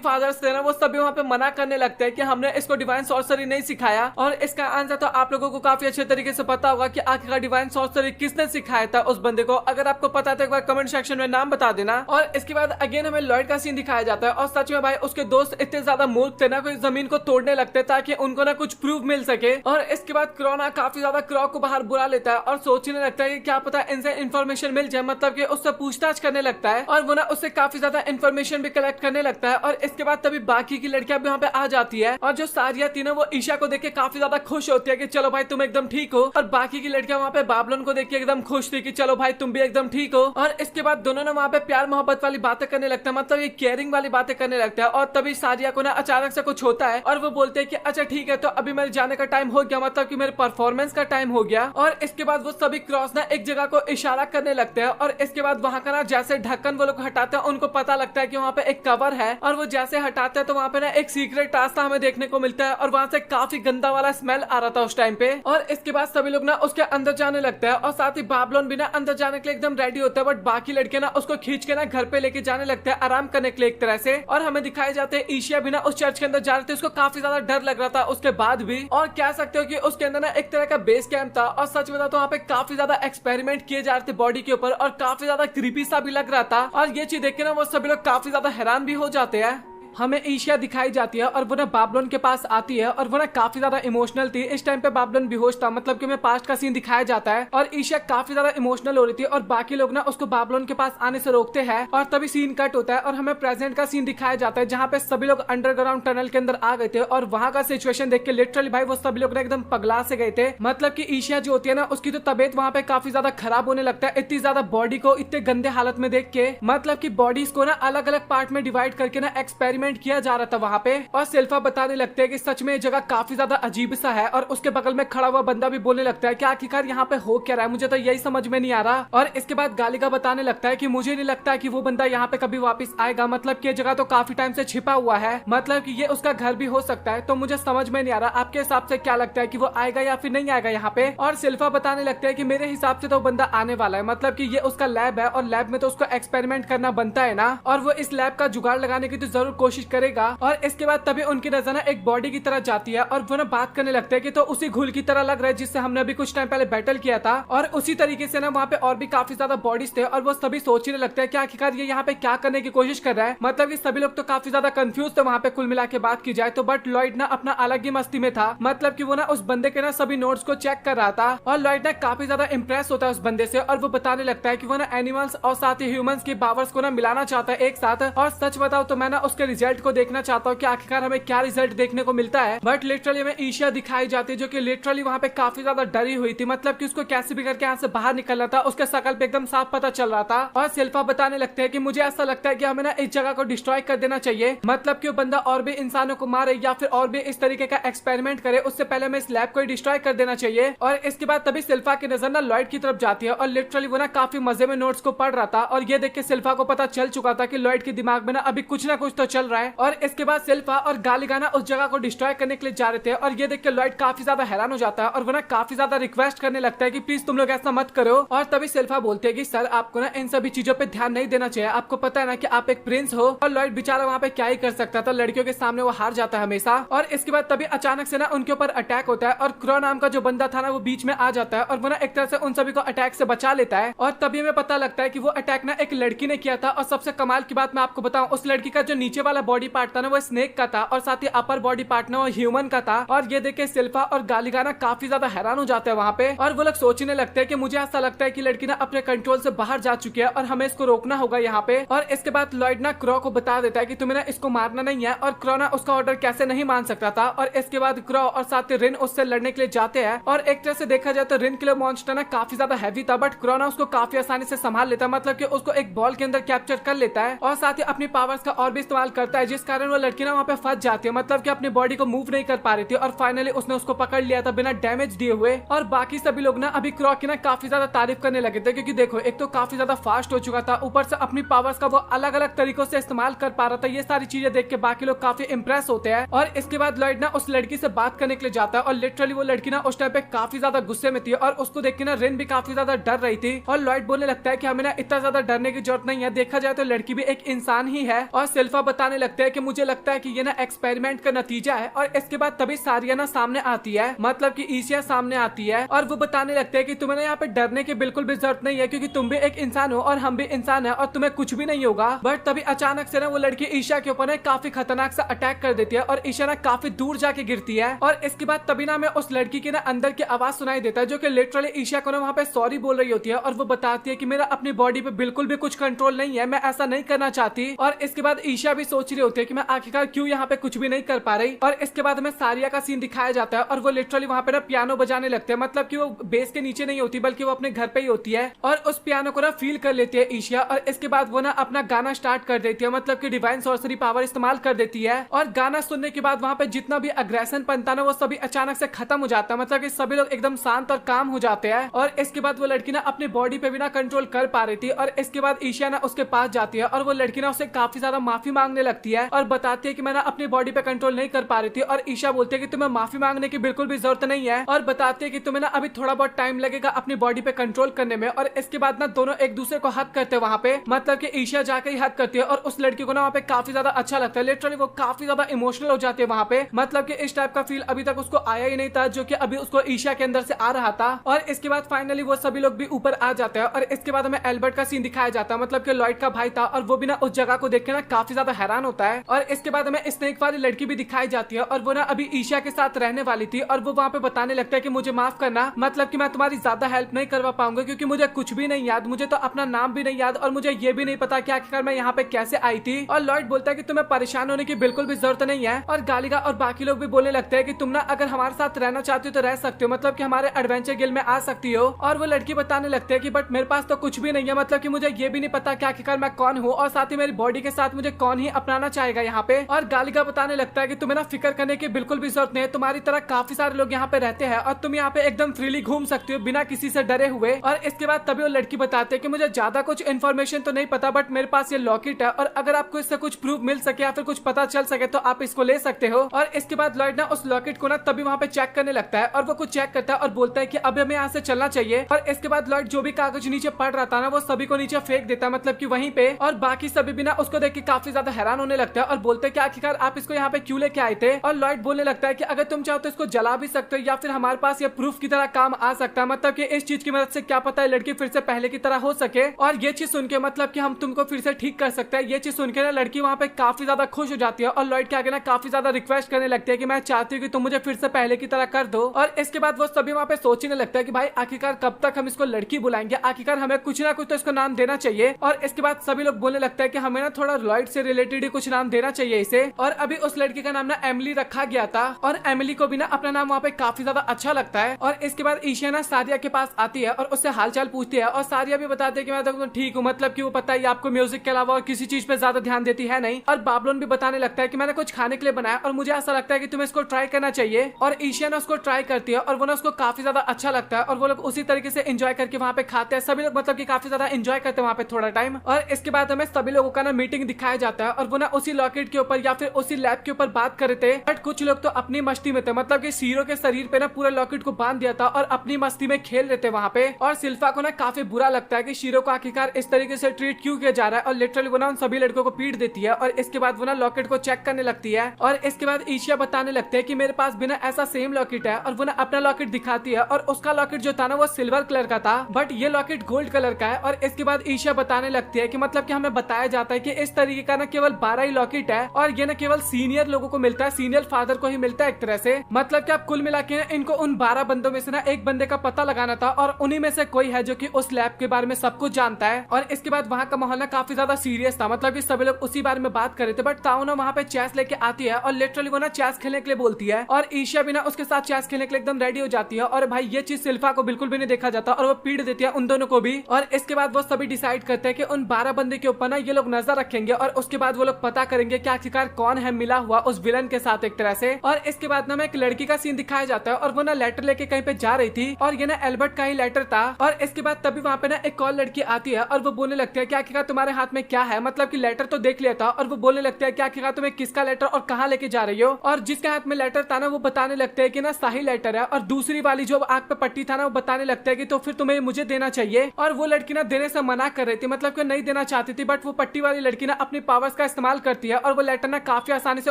फादर्स थे ना वो सभी वहाँ पे मना करने लगते हैं कि हमने इसको डिवाइन सॉर्सरी नहीं सिखाया। और इसका आंसर तो आप लोगों को काफी अच्छे तरीके से पता होगा कि आखिरकार डिवाइन सॉर्सरी किसने सिखाया था उस बंदे को। अगर आपको पता है तो एक बार कमेंट सेक्शन में नाम बता देना। और इसके बाद अगेन हमें लॉयड का सीन दिखाया जाता है और सच में भाई उसके दोस्त इतने ज्यादा मूर्ख थे ना, कोई जमीन को तोड़ने लगते ताकि उनको ना कुछ प्रूफ मिल सके। और इसके बाद क्रो ना काफी ज्यादा क्रो को बाहर बुला लेता है और सोचने लगता है कि क्या पता इनसे इन्फॉर्मेशन मिल जाए, मतलब कि उससे पूछताछ करने लगता है और वो ना उससे काफी ज्यादा इन्फॉर्मेशन भी कलेक्ट करने लगता है। और इसके बाद तभी बाकी की लड़कियां भी वहाँ पे आ जाती है और जो सारिया थी ना वो ईशा को देख के काफी ज्यादा खुश होती है कि चलो भाई तुम एकदम ठीक हो। और बाकी की लड़कियां वहाँ पे बाबलन को देख के एकदम खुश थी कि चलो भाई तुम भी एकदम ठीक हो। और इसके बाद दोनों ने वहाँ पे प्यार मोहब्बत वाली बातें करने लगता है, मतलब ये केयरिंग वाली बातें करने लगता है। और तभी सारिया को ना अचानक से कुछ होता है और वो बोलते हैं कि अच्छा ठीक है तो अभी मेरे जाने का टाइम हो गया, मतलब कि मेरे परफॉर्मेंस का टाइम हो गया। और इसके बाद वो सभी क्रॉस ना एक जगह को इशारा करने लगते हैं और इसके बाद वहाँ का ना जैसे ढक्कन वो लोग हटाते हैं उनको पता लगता है कि वहाँ पे एक कवर है और वो जैसे हटाते हैं तो वहाँ पे ना एक सीक्रेट रास्ता हमें देखने को मिलता है और वहाँ से काफी गंदा वाला स्मेल आ रहा था उस टाइम पे। और इसके बाद सभी लोग ना उसके अंदर जाने लगते हैं और साथ ही बाबलोन भी ना अंदर जाने के लिए एकदम रेडी होता है, बट बाकी लड़के ना उसको खींच के ना घर पे लेके जाने लगते हैं आराम करने के लिए एक तरह से। और हमें दिखाए जाते हैं ईशिया भी ना उस चर्च के अंदर जा रहे थे, उसको काफी ज्यादा डर लग रहा था उसके बाद भी। और कह सकते हो कि उसके अंदर ना एक तरह का बेस कैंप था और सच बता तो वहाँ पे काफी ज्यादा एक्सपेरिमेंट किए जा रहे थे बॉडी के ऊपर और काफी ज्यादा क्रीपी सा भी लग रहा था। और ये चीज देख के ना वो सभी लोग काफी ज्यादा हैरान भी हो जाते हैं। हमें ईशिया दिखाई जाती है और वो ना बाबलोन के पास आती है और वो ना काफी ज्यादा इमोशनल थी। इस टाइम पे बाबलोन बेहोश था, मतलब कि हमें पास्ट का सीन दिखाया जाता है और ईशिया काफी ज्यादा इमोशनल हो रही थी और बाकी लोग ना उसको बाबलोन के पास आने से रोकते हैं। और तभी सीन कट होता है और हमें प्रेजेंट का सीन दिखाया जाता है जहाँ पे सभी लोग अंडरग्राउंड टनल के अंदर आ गए थे। और वहाँ का सिचुएशन देख के लिटरली भाई वो सभी लोग एकदम पगला से गए थे, मतलब की ईशिया जो होती है ना उसकी तो तबियत वहाँ पे काफी ज्यादा खराब होने लगता है इतनी ज्यादा बॉडी को इतने गंदे हालत में देख के, मतलब की बॉडीज को ना अलग अलग पार्ट में डिवाइड करके ना एक्सपेरिमेंट किया जा रहा था वहाँ पे। और सिल्फा बताने लगते हैं कि सच में ये जगह काफी ज्यादा अजीब सा है और उसके बगल में खड़ा हुआ बंदा भी बोलने लगता है कि आखिरकार यहाँ पे हो क्या रहा है, मुझे तो यही समझ में नहीं आ रहा। और इसके बाद गालिका बताने लगता है कि मुझे नहीं लगता कि वो बंदा यहाँ पे कभी वापस आएगा, मतलब कि ये जगह तो काफी टाइम से छिपा हुआ है, मतलब कि ये उसका घर भी हो सकता है। तो मुझे समझ में नहीं आ रहा आपके हिसाब से क्या लगता है कि वो आएगा या फिर नहीं आएगा यहाँ पे। और सिल्फा बताने लगते हैं कि मेरे हिसाब से तो बंदा आने वाला है, मतलब कि ये उसका लैब है और लैब में तो उसको एक्सपेरिमेंट करना बनता है ना, और वो इस लैब का जुगाड़ लगाने की तो जरूर कोशिश करेगा। और इसके बाद तभी उनकी नजर ना एक बॉडी की तरह जाती है और वो ना बात करने लगते हैं कि तो उसी घुल की तरह लग रहा है जिससे हमने अभी कुछ टाइम पहले बैटल किया था। और उसी तरीके से ना वहाँ पे और भी काफी ज्यादा बॉडीज थे और वो सभी सोचने लगते हैं कि आखिरकार ये यहाँ पे क्या करने की कोशिश कर रहा है, मतलब कि सभी लोग तो काफी ज्यादा कंफ्यूज थे वहाँ पे कुल मिला के बात की जाए तो। बट लॉयड ना अपना अलग ही मस्ती में था, मतलब कि वो ना उस बंदे के ना सभी नोट्स को चेक कर रहा था और लॉयड ना काफी ज्यादा इंप्रेस होता है उस बंदे से और वो बताने लगता है कि वो ना एनिमल्स और साथ ही ह्यूमंस के पावर्स को ना मिलाना चाहता है एक साथ। और सच बताओ तो मैं ना उसके रिजल्ट को देखना चाहता हूँ कि आखिरकार हमें क्या रिजल्ट देखने को मिलता है। बट लिटरली हमें ईशिया दिखाई जाती है जो कि लिटरली वहाँ पे काफी ज्यादा डरी हुई थी, मतलब कि उसको कैसे भी करके यहाँ से बाहर निकलना था, उसके शकल पे एकदम साफ पता चल रहा था। और सिल्फा बताने लगते हैं कि मुझे ऐसा लगता है कि हमें ना इस जगह को डिस्ट्रॉय कर देना चाहिए, मतलब कि वो बंदा और भी इंसानों को मारे या फिर और भी इस तरीके का एक्सपेरिमेंट करे, उससे पहले हमें इस लैब को डिस्ट्रॉय कर देना चाहिए। और इसके बाद तभी सिल्फा की नजर ना लॉयड की तरफ जाती है और लिटरली वो ना काफी मजे में नोट्स को पढ़ रहा था और ये देख के सिल्फा को पता चल चुका था कि लॉयड के दिमाग में ना अभी कुछ ना कुछ तो चल रहा है। और इसके बाद सिल्फा और गालिगा ना उस जगह को डिस्ट्रॉय करने के लिए जा रहे थे और ये देख के लॉयड काफी ज्यादा हैरान हो जाता है और वो ना काफी ज्यादा रिक्वेस्ट करने लगता है कि प्लीज तुम लोग ऐसा मत करो। और तभी सिल्फा बोलते हैं कि सर आपको ना इन सभी चीजों पे ध्यान नहीं देना चाहिए, आपको पता है ना कि आप एक प्रिंस हो। और लॉयड बेचारा वहाँ पे क्या ही कर सकता था, लड़कियों के सामने वो हार जाता है हमेशा। और इसके बाद तभी अचानक से ना उनके ऊपर अटैक होता है और क्रो नाम का जो बंदा था ना वो बीच में आ जाता है और वो ना एक तरह से उन सभी को अटैक से बचा लेता है। और तभी हमें पता लगता है कि वो अटैक ना एक लड़की ने किया था। और सबसे कमाल की बात मैं आपको बताऊं, उस लड़की का जो नीचे वाला वाला बॉडी पार्ट था ना वो स्नेक का था और साथ ही अपर बॉडी पार्ट ना वो ह्यूमन का था। और ये देखे सिल्फा और गालिका ना काफी ज्यादा हैरान हो जाते हैं वहाँ पे और वो लोग सोचने लगते हैं कि मुझे ऐसा लगता है कि लड़की ना अपने कंट्रोल से बाहर जा चुकी है और हमें इसको रोकना होगा यहाँ पे। और इसके बाद लॉयड ना क्रॉ को बता देता है कि तुम्हें ना इसको मारना नहीं है और क्रॉ ना उसका ऑर्डर कैसे नहीं मान सकता था। और इसके बाद क्रॉ और साथ ही रिन उससे लड़ने के लिए जाते हैं और एक तरह से देखा जाए तो रिन के लिए मॉन्स्टर ना काफी ज्यादा हैवी था बट क्रॉ ना उसको काफी आसानी से संभाल लेता है, मतलब कि उसको एक बॉल के अंदर कैप्चर कर लेता है और साथ ही अपनी पावर्स का और भी इस्तेमाल करता है जिस कारण वो लड़की ना वहाँ पे फंस जाती है, मतलब कि अपनी बॉडी को मूव नहीं कर पा रही थी और फाइनली उसने उसको पकड़ लिया था बिना डैमेज दिए हुए। और बाकी सभी लोग ना अभी क्रॉ की ना काफी ज्यादा तारीफ करने लगे थे क्योंकि देखो एक तो काफी ज्यादा फास्ट हो चुका था, ऊपर से अपनी पावर्स का वो अलग अलग तरीकों से इस्तेमाल कर पा रहा था। ये सारी चीजें देख के बाकी लोग काफी इंप्रेस होते हैं। और इसके बाद लॉयड ना उस लड़की से बात करने के लिए जाता है और लिटरली वो लड़की ना उस टाइम पे काफी ज्यादा गुस्से में थी और उसको देख के ना रिन भी काफी ज्यादा डर रही थी। और लॉयड बोलने लगता है कि हमें ना इतना ज्यादा डरने की जरूरत नहीं है, देखा जाए तो लड़की भी एक इंसान ही है। और सिल्फा बताने लगता है कि मुझे लगता है कि ये ना एक्सपेरिमेंट का नतीजा है। और इसके बाद तभी सारिया ना सामने आती है, मतलब कि ईशिया सामने आती है और वो बताने लगते हैं कि तुम्हें ना यहाँ पे डरने की बिल्कुल भी जरूरत नहीं है क्योंकि तुम भी एक इंसान हो और हम भी इंसान है और तुम्हें कुछ भी नहीं होगा। बट तभी अचानक से ना वो लड़की ईशा के ऊपर ना काफी खतरनाक सा अटैक कर देती है और ईशा ना काफी दूर जाके गिरती है। और इसके बाद तभी ना हमें उस लड़की की ना अंदर की आवाज सुनाई देता है जो कि लिटरली ईशा को ना वहाँ पे सॉरी बोल रही होती है और वो बताती है कि मेरा अपनी बॉडी पे बिल्कुल भी कुछ कंट्रोल नहीं है, मैं ऐसा नहीं करना चाहती। और इसके बाद ईशा भी सोच रही होती है कि मैं आखिरकार क्यों यहाँ पे कुछ भी नहीं कर पा रही। और इसके बाद हमें सारिया का सीन दिखाया जाता है और वो लिटरली वहाँ पे ना पियानो बजाने लगते हैं, मतलब कि वो बेस के नीचे नहीं होती बल्कि वो अपने घर पे ही होती है और उस पियानो को ना फील कर लेती है ईशिया। और इसके बाद वो ना अपना गाना स्टार्ट कर देती है, मतलब कि डिवाइन सॉर्सरी पावर इस्तेमाल कर देती है। और गाना सुनने के बाद वहाँ पे जितना भी अग्रेशन बनता ना वो सभी अचानक से खत्म हो जाता है, मतलब कि सभी लोग एकदम शांत और काम हो जाते हैं। और इसके बाद वो लड़की ना अपनी बॉडी पे भी ना कंट्रोल कर पा रही थी। और इसके बाद ईशिया ना उसके पास जाती है और वो लड़की ना उससे काफी ज्यादा माफी मांगने लगती है और बताती है कि मैं ना अपनी बॉडी पे कंट्रोल नहीं कर पा रही थी। और ईशा बोलती है कि तुम्हें माफी मांगने की बिल्कुल भी जरूरत नहीं है और बताती है कि तुम्हें ना अभी थोड़ा बहुत टाइम लगेगा अपनी बॉडी पे कंट्रोल करने में। और इसके बाद ना दोनों एक दूसरे को हक करते हैं वहाँ पे, मतलब कि ईशा जाकर ही हक करती है और उस लड़की को ना वहाँ पे काफी ज्यादा अच्छा लगता है। लिटरली वो काफी ज्यादा इमोशनल हो जाती है वहाँ पे, मतलब कि इस टाइप का फील अभी तक उसको आया ही नहीं था जो कि अभी उसको ईशा के अंदर से आ रहा था। और इसके बाद फाइनली वो सभी लोग भी ऊपर आ जाते हैं और इसके बाद हमें एल्बर्ट का सीन दिखाया जाता है, मतलब कि लॉयड का भाई था और वो भी ना उस जगह को देख के ना काफी ज्यादा हैरान होता है। और इसके बाद हमें स्नेक वाली लड़की भी दिखाई जाती है और वो ना अभी ईशा के साथ रहने वाली थी और वो वहाँ पे बताने लगता है कि मुझे माफ करना, मतलब कि मैं तुम्हारी ज्यादा हेल्प नहीं करवा पाऊंगा क्योंकि मुझे कुछ भी नहीं याद, मुझे तो अपना नाम भी नहीं याद और मुझे ये भी नहीं पता कि आखिरकार मैं यहाँ पे कैसे आई थी। और लॉयड बोलता है कि तुम्हें परेशान होने की बिल्कुल भी जरूरत नहीं है। और गालिका और बाकी लोग भी बोलने लगते हैं कि तुम ना अगर हमारे साथ रहना चाहती हो तो रह सकते हो, मतलब कि हमारे एडवेंचर गिल्ड में आ सकती हो। और वो लड़की बताने लगते हैं कि बट मेरे पास तो कुछ भी नहीं है, मतलब कि मुझे ये भी नहीं पता कि आखिरकार मैं कौन हूँ और साथ ही मेरी बॉडी के साथ मुझे कौन ही अपनाना चाहेगा यहाँ पे। और गालिका बताने लगता है कि तुम्हें ना फिक्र करने की बिल्कुल भी जरूरत नहीं है, तुम्हारी तरह काफी सारे लोग यहाँ पे रहते हैं और तुम यहाँ पे एकदम फ्रीली घूम सकती हो बिना किसी से डरे हुए। और इसके बाद तभी वो लड़की बताते हैं कि मुझे ज्यादा कुछ इन्फॉर्मेशन तो नहीं पता बट मेरे पास ये लॉकेट है और अगर आपको इससे कुछ प्रूफ मिल सके या फिर कुछ पता चल सके तो आप इसको ले सकते हो। और इसके बाद लॉयड ना उस लॉकेट को ना तभी वहाँ पे चेक करने लगता है और वो कुछ चेक करता है और बोलता है कि अब हमें यहाँ से चलना चाहिए। और इसके बाद लॉयड जो भी कागज नीचे पड़ रहा था ना वो सभी को नीचे फेंक देता है, मतलब कि वहीं पे। और बाकी सभी भी ना उसको देख के काफी ज्यादा हैरान होने लगता है और बोलते हैं कि आखिरकार आप इसको यहाँ पे क्यों लेके आए थे। और लॉयड बोलने लगता है कि अगर तुम चाहो तो इसको जला भी सकते हो या फिर हमारे पास ये प्रूफ की तरह काम आ सकता है, मतलब कि इस चीज की मदद से क्या पता है लड़की फिर से पहले की तरह हो सके। और ये चीज सुन के मतलब कि हम तुमको फिर से ठीक कर सकते हैं, ये चीज सुन के ना लड़की वहाँ पे काफी ज्यादा खुश हो जाती है और लॉयड के आगे ना काफी ज्यादा रिक्वेस्ट करने लगती है कि मैं चाहती हूँ कि तुम मुझे फिर से पहले की तरह कर दो। और इसके बाद वो सभी वहाँ पे सोचने लगता है कि भाई आखिरकार कब तक हम इसको लड़की बुलाएंगे, आखिरकार हमें कुछ ना कुछ तो इसको नाम देना चाहिए। और इसके बाद सभी लोग बोलने लगता है कि हमें ना थोड़ा लॉयड से रिलेटेड ही कुछ नाम देना चाहिए इसे। और अभी उस लड़की का नाम ना एमिली रखा गया था और एमिली को भी ना अपना नाम वहाँ पे काफी ज्यादा अच्छा लगता है। और इसके बाद ईशिया ना सारिया के पास आती है और उससे हालचाल पूछती है और सारिया भी बताती है कि मैं तो ठीक हूँ, मतलब कि वो पता है आपको म्यूजिक के अलावा और किसी चीज पे ज्यादा ध्यान देती है नहीं। और बाबलोन भी बताने लगता है कि मैंने कुछ खाने के लिए बनाया और मुझे ऐसा लगता है कि तुम्हें इसको ट्राई करना चाहिए। और ईशिया ना उसको ट्राई करती है और वो ना उसको काफी ज्यादा अच्छा लगता है और वो लोग उसी तरीके से एंजॉय करके वहाँ पे खाते हैं, सभी लोग मतलब कि काफी ज्यादा एंजॉय करते हैं वहाँ पे थोड़ा टाइम। और इसके बाद हमें सभी लोगों का ना मीटिंग दिखाया जाता है और वो ना उसी लॉकेट के ऊपर या फिर उसी लैब के ऊपर बात कर रहे थे। बट कुछ लोग तो अपनी मस्ती में थे, मतलब कि शीरो के शरीर पे ना पूरा लॉकेट को बांध दिया था और अपनी मस्ती में खेल रहे थे वहाँ पे। और सिल्फा को ना काफी बुरा लगता है कि शीरो को आखिरकार इस तरीके से ट्रीट क्यों किया जा रहा है और लिटरली वो ना उन सभी लड़कों को पीट देती है। और इसके बाद वो ना लॉकेट को चेक करने लगती है और इसके बाद ईशिया बताने लगते हैं कि मेरे पास भी ना ऐसा सेम लॉकेट है और वो ना अपना लॉकेट दिखाती है और उसका लॉकेट जो था ना वो सिल्वर कलर का था बट ये लॉकेट गोल्ड कलर का है। और इसके बाद ईशिया बताने लगती है कि मतलब कि हमें बताया जाता है कि इस तरीके का ना केवल 12 ही लॉकेट है और ये ना केवल सीनियर लोगों को मिलता है, सीनियर फादर को ही मिलता है एक तरह से। मतलब कि आप कुल मिला के इनको उन 12 बंदों में से ना एक बंदे का पता लगाना था और उन्हीं में से कोई है जो कि उस लैब के बारे में सब कुछ जानता है। और इसके बाद वहाँ का माहौल ना काफी ज्यादा सीरियस था, मतलब कि सभी लोग उसी बारे में बात कर रहे थे। बट ताऊ ना वहाँ पे चेस लेके आती है और लिटरली वो ना चेस खेलने के लिए बोलती है और ईशा भी ना उसके साथ चेस खेलने के लिए एकदम रेडी हो जाती है। और भाई ये चीज सिल्फा को बिल्कुल भी नहीं देखा जाता और वो पीट देती है उन दोनों को भी। और इसके बाद वो सभी डिसाइड करते हैं कि उन 12 बंदे के ऊपर ना ये लोग नजर रखेंगे और उसके बाद वो लोग पता करेंगे कि आखिरकार कौन है मिला हुआ उस विलन के साथ एक तरह से। और इसके बाद ना एक लड़की का सीन दिखाया जाता है और वो ना लेटर लेके कहीं पे जा रही थी और ये ना एल्बर्ट का ही लेटर था। और इसके बाद तभी वहाँ पे ना एक और लड़की आती है और वो बोलने लगती है कि आखिरकार तुम्हारे हाथ में क्या है, मतलब कि लेटर तो देख लिया था। और वो बोलने लगता है कि आखिरकार तुम्हें किसका लेटर और कहाँ लेके जा रही हो। और जिसके हाथ में लेटर था ना वो बताने लगते हैं कि ना सही लेटर है और दूसरी वाली जो आग पे पट्टी था ना वो बताने लगता है कि तो फिर तुम्हें मुझे देना चाहिए। और वो लड़की ना देने से मना कर रही थी, मतलब कि नहीं देना चाहती थी। बट वो पट्टी वाली लड़की ना अपनी पावर्स का इस्तेमाल करती है और वो लेटर ना काफी आसानी से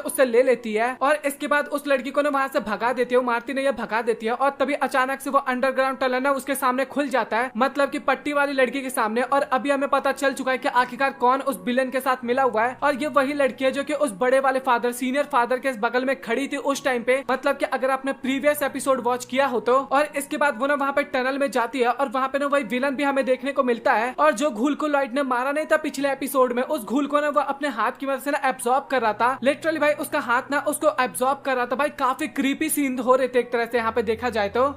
उससे ले लेती है। और इसके बाद उस लड़की को ना वहां से भगा देती है, वो मारती नहीं है, भगा देती है। और तभी अचानक से वो अंडरग्राउंड टनल ना उसके सामने खुल जाता है, मतलब कि पट्टी वाली लड़की के सामने। और अभी हमें पता चल चुका है कि आखिरकार कौन उस विलेन के साथ मिला हुआ है। और ये वही लड़की है जो कि उस बड़े वाले फादर, सीनियर फादर के बगल में खड़ी थी उस टाइम पे, मतलब कि अगर आपने प्रीवियस एपिसोड वॉच किया हो तो। और इसके बाद वो ना वहाँ पे टनल में जाती है और वहाँ पे ना वही विलन भी हमें देखने को मिलता है। और जो घूल को लॉयड ने मारा नहीं था पिछले एपिसोड में, उस घूल को ना वो अपने हाथ की मदद से ना एब्सॉर्ब कर रहा था। लिटरली भाई उसका हाथ ना उसको एब्सॉर्ब कर रहा था। भाई काफी क्रीपी सीन हो रहे थे एक तरह से यहाँ पे देखा जाए तो।